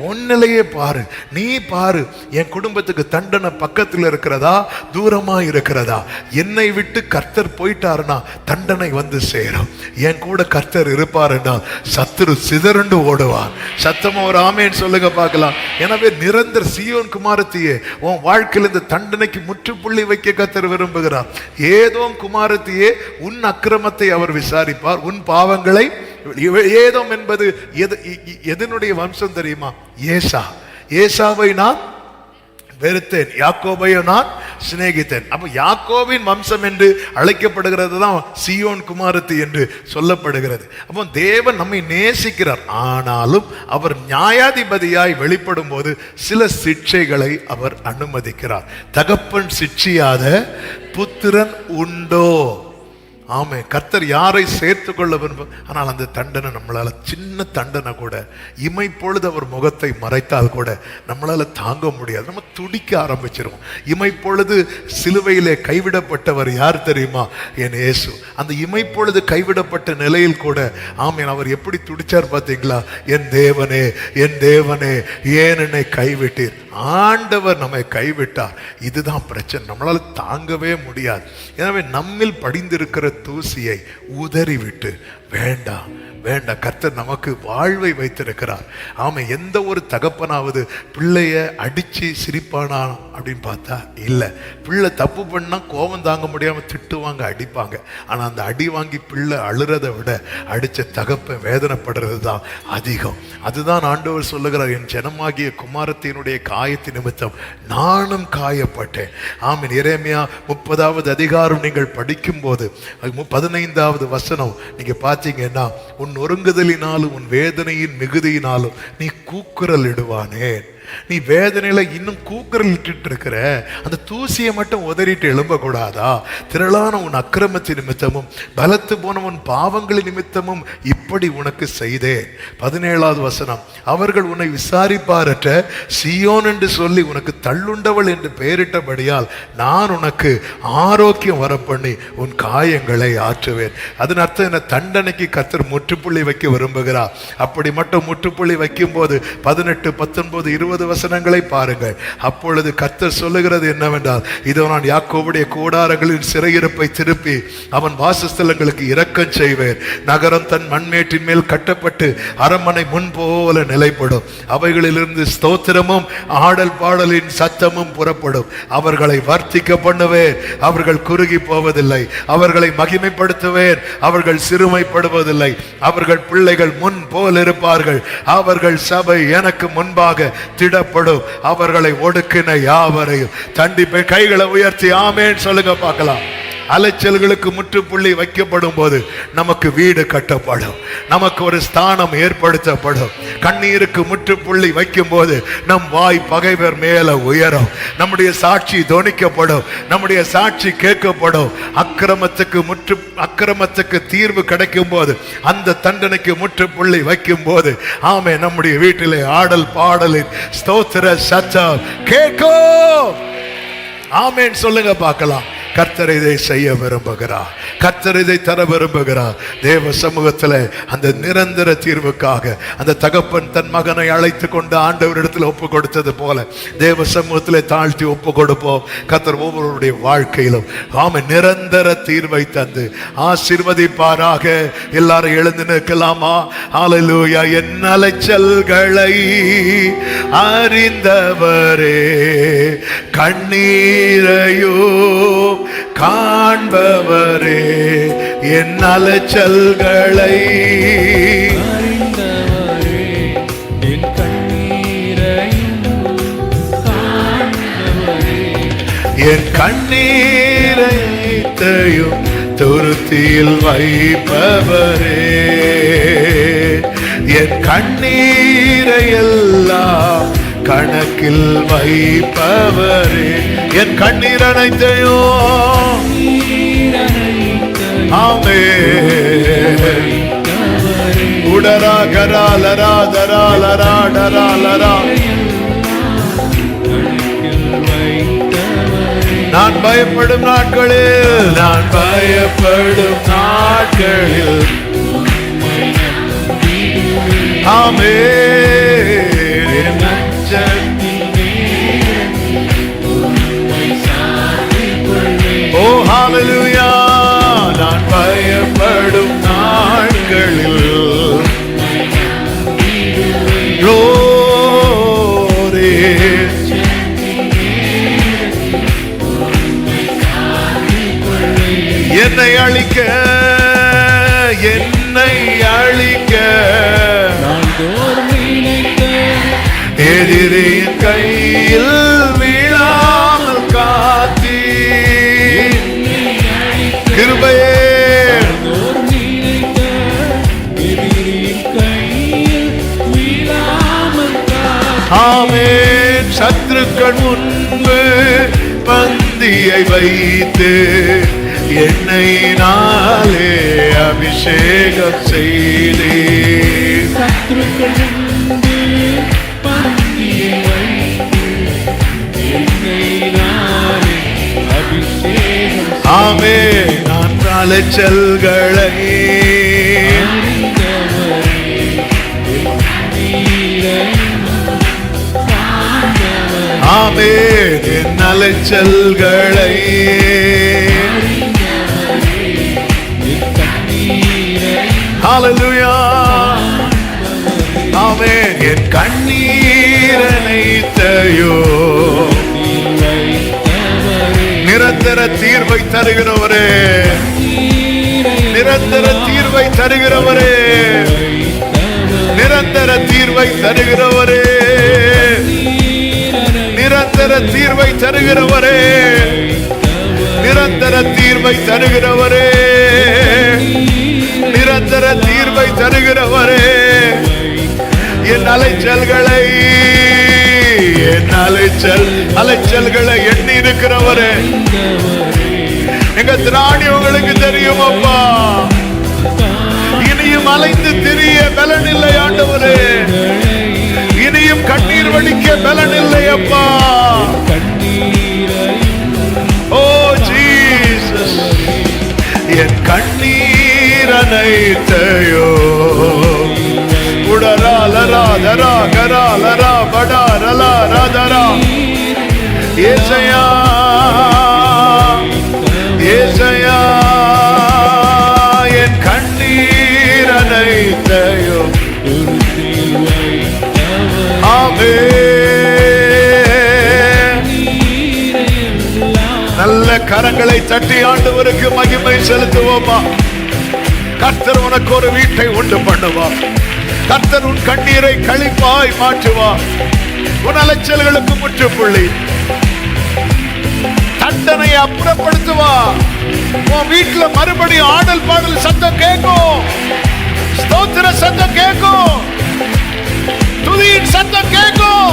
உன்னிலையே பாரு. நீ பாரு, என் குடும்பத்துக்கு தண்டனை பக்கத்தில் இருக்கிறதா, தூரமா இருக்கிறதா? என்னை விட்டு கர்த்தர் போயிட்டாருன்னா தண்டனை வந்து சேரும். என் கூட கர்த்தர் இருப்பாருன்னா சத்துரு சிதறண்டு ஓடுவார். சத்தமா ஒரு ஆமேன்னு சொல்லுங்க பார்க்கலாம். எனவே நிரந்தர சீயோன் குமாரத்தியே, உன் வாழ்க்கையில் இந்த தண்டனைக்கு முற்றுப்புள்ளி வைக்க கர்த்தர் விரும்புகிறார். ஏதோம் குமாரத்தியே, உன் அக்கிரமத்தை அவர் விசாரிப்பார், உன் பாவங்களை. ஏதோம் என்பது எதனுடைய வம்சம் தெரியுமா? ஏசாவை நான் வெறுத்தேன், யாக்கோபையோ நான் சிநேகித்தேன். அப்ப யாக்கோபின் வம்சம் என்று அழைக்கப்படுகிறது தான் சீயோன் குமாரத்தி என்று சொல்லப்படுகிறது. அப்போ தேவன் நம்மை நேசிக்கிறார். ஆனாலும் அவர் நியாயாதிபதியாய் வெளிப்படும் போது சில சிக்ஷைகளை அவர் அனுமதிக்கிறார். தகப்பன் சிட்சியாத புத்திரன் உண்டோ? ஆமே. கர்த்தர் யாரை சேர்த்து கொள்ள விரும்பும். ஆனால் அந்த தண்டனை நம்மளால, சின்ன தண்டனை கூட, இமைப்பொழுது அவர் முகத்தை மறைத்தால் கூட நம்மளால தாங்க முடியாது. நம்ம துடிக்க ஆரம்பிச்சிருவோம். இமைப்பொழுது சிலுவையிலே கைவிடப்பட்டவர் யார் தெரியுமா? என் இயேசு. அந்த இமைப்பொழுது கைவிடப்பட்ட நிலையில் கூட, ஆமேன், அவர் எப்படி துடிச்சார் பார்த்தீங்களா? என் தேவனே, என் தேவனே, ஏன் என்னை கைவிட்டீர்? ஆண்டவர் நம்மை கைவிட்டார். இதுதான் பிரச்சனை. நம்மளால தாங்கவே முடியாது. எனவே நம்மில் படிந்திருக்கிற தூசியை உதறிவிட்டு, வேண்டாம் வேண்டாம், கர்த்தர் நமக்கு வாழ்வை வைத்திருக்கிறார். ஆமா. எந்த ஒரு தகப்பனாவது பிள்ளைய அடிச்சு சிரிப்பானா? அப்படின்னு பார்த்தா இல்லை. பிள்ளை தப்பு பண்ணா கோபம் தாங்க முடியாம திட்டுவாங்க, அடிப்பாங்க. ஆனா அந்த அடி வாங்கி பிள்ளை அழுறதை விட அடிச்ச தகப்பன் வேதனைப்படுறது தான் அதிகம். அதுதான் ஆண்டவர் சொல்லுகிறார், என் ஜனமாகிய குமாரத்தினுடைய காயத்தின் நிமித்தம் நானும் காயப்பட்டேன். ஆமீன். எரேமியா 30வது அதிகாரம் நீங்கள் படிக்கும் போது 15வது வசனம் நீங்க பார்த்தீங்கன்னா, உன் ஒருங்குதலினாலும் உன் வேதனையின் மிகுதியினாலும் நீ கூக்குரல் இடுவானேன். நீ வேதனையில இன்னும் கூக்குரல் இட்டு இருக்கிற, அந்த தூசியை மட்டும் உதறிட்டு எழும்பக்கூடாதா? திரளான உன் அக்கிரமத்தின் நிமித்தமும் பலத்து போன உன் பாவங்களின் நிமித்தமும் இப்படி உனக்கு செய்தேன். 17வது வசனம், அவர்கள் உன்னை விசாரிப்பாரற்ற சியோன் என்று சொல்லி உனக்கு தள்ளுண்டவள் என்று பெயரிட்டபடியால் நான் உனக்கு ஆரோக்கியம் வர பண்ணி உன் காயங்களை ஆற்றுவேன். அதன் அர்த்தம் என்ன? தண்டனைக்கு கர்த்தர் முற்றுப்புள்ளி வைக்க விரும்புகிறார். அப்படி மட்டும் முற்றுப்புள்ளி வைக்கும் போது 18, 19, 20 வசனங்களை பாருங்கள். அப்பொழுது கர்த்தர் சொல்லுகிறது என்னவென்றால், இதோ நான் யாக்கோபுடைய கூடாரங்களின் சிறையிருப்பை திருப்பி அவன் வாசஸ்தலங்களுக்கு இரக்கம் செய்வேன். நகரம் தன் மண்மேட்டின் மேல் கட்டப்பட்டு அரண்மனை முன் போல நிலைப்படும். அவைகளிலிருந்து ஸ்தோத்திரமும் ஆடல் பாடலின் சத்தமும் புறப்படும். அவர்களை வர்த்திக்க பண்ணுவேன், அவர்கள் குறுகி போவதில்லை. அவர்களை மகிமைப்படுத்துவேன், அவர்கள் சிறுமைப்படுவதில்லை. அவர்கள் பிள்ளைகள் முன் போல் இருப்பார்கள். அவர்கள் சபை எனக்கு முன்பாக திடப்படும். அவர்களை ஒடுக்கின யாவரையும் தண்டிப்பேன். கைகளை உயர்த்தி ஆமேன் சொல்லுங்க பார்க்கலாம். அலைச்சல்களுக்கு முற்றுப்புள்ளி வைக்கப்படும் போது நமக்கு வீடு கட்டப்படும், நமக்கு ஒரு ஸ்தானம் ஏற்படுத்தப்படும். கண்ணீருக்கு முற்றுப்புள்ளி வைக்கும் போது நம் வாய் பகைவர் மேல உயரும், நம்முடைய சாட்சி தொனிக்கப்படும், நம்முடைய சாட்சி கேட்கப்படும். அக்கிரமத்துக்கு தீர்வு கிடைக்கும் போது, அந்த தண்டனைக்கு முற்றுப்புள்ளி வைக்கும் போது, ஆமே, நம்முடைய வீட்டிலே ஆடல் பாடலின் ஸ்தோத்திர சத்தம் கேட்கும். ஆமேன் சொல்லுங்க பார்க்கலாம். கர்த்தர் இதை செய்ய விரும்புகிறார், கர்த்தர் இதை தர விரும்புகிறார். தேவ சமூகத்தில் அந்த நிரந்தர தீர்வுக்காக அந்த தகப்பன் தன் மகனை அழைத்து கொண்டு ஆண்டவரிடத்தில் ஒப்பு கொடுத்தது போல தேவ சமூகத்தில் தாழ்த்தி ஒப்பு கொடுப்போம். கர்த்தர் ஒவ்வொருடைய வாழ்க்கையிலும் ஆமை நிரந்தர தீர்வை தந்து ஆசீர்வதிப்பாராக. எல்லாரும் எழுந்து நிற்கலாமா? ஹல்லேலூயா. என் அலைச்சல்களை அறிந்தவரே, கண்ணீரையோ காண்பவரே, என் அலைச்சல்களை அறிந்தவரே, என் கண்ணீரையும் காண்பவரே, என் கண்ணீரையும் துருத்தியில் வைப்பவரே, என் கண்ணீரையெல்லாம் கணக்கில் வைப்பவரே, என் கண்ணீர் அனைத்தையும் ஆமென். உடரா கராலரா தராலரா டராலரா, நான் பயப்படும் நாட்களில், நான் பயப்படும் நாட்களில் ஆமென். ஓ ஹல்லேலூயா. நான் பயப்படும் நாட்களில் glory. என்னை அழிக்க, என்னை அழிக்க எதிரின் கையில் வீழாமல் காத்தி கிருபையே. ஆமென். சத்துருக்கள் முன்பு பந்தியை வைத்து எண்ணெயினாலே அபிஷேகம் செய்தே. ஆமென். நான் அலைச்சல்களை ஆமென், என் அலைச்சல்களை ஹல்லேலூயா. ஆமென். என் கண்ணீர் அனைத்தையோ நிரந்தர தீர்வை தருகிறவரே, நிரந்தர தீர்வை தருகிறவரே, நிரந்தர தீர்வை தருகிறவரே, நிரந்தர தீர்வை தருகிறவரே, நிரந்தர தீர்வை தருகிறவரே, நிரந்தர தீர்வை தருகிறவரே. என் அலைச்சல்களை, என் அலைச்சல்களை எண்ணி இருக்கிறவரே, எங்க திராணி உங்களுக்கு தெரியும் அப்பா. இனியும் அலைந்து திரிய பலன் இல்லை ஆண்டவரே, இனியும் கண்ணீர் வடிக்க பலன் இல்லை அப்பா. ஓ ஜீசஸ், என் கண்ணீர் அனைத்தையோ உடரா லரா தரா கரா லரா படா ரலா ராதரா ஏசையா, ஏசையா, என் கண்ணீர் அனைத்தையோ நல்ல கரங்களை தட்டி ஆண்டவருக்கு மகிமை செலுத்துவோமா. கர்த்தர் உனக்கு ஒரு வீட்டை உண்டு பண்ணுவா. கர்த்தர் உன் கண்ணீரை களிப்பாய் மாற்றுவா. உன் அலைச்சல்களுக்கு முற்றுப்புள்ளி, தண்டனை அப்புறப்படுத்துவா. உன் வீட்டுல மறுபடியும் ஆடல் பாடல் சத்தம் கேட்கும், ஸ்தோத்திர சத்தம் கேட்கும், துதியின் சத்தம் கேட்கும்.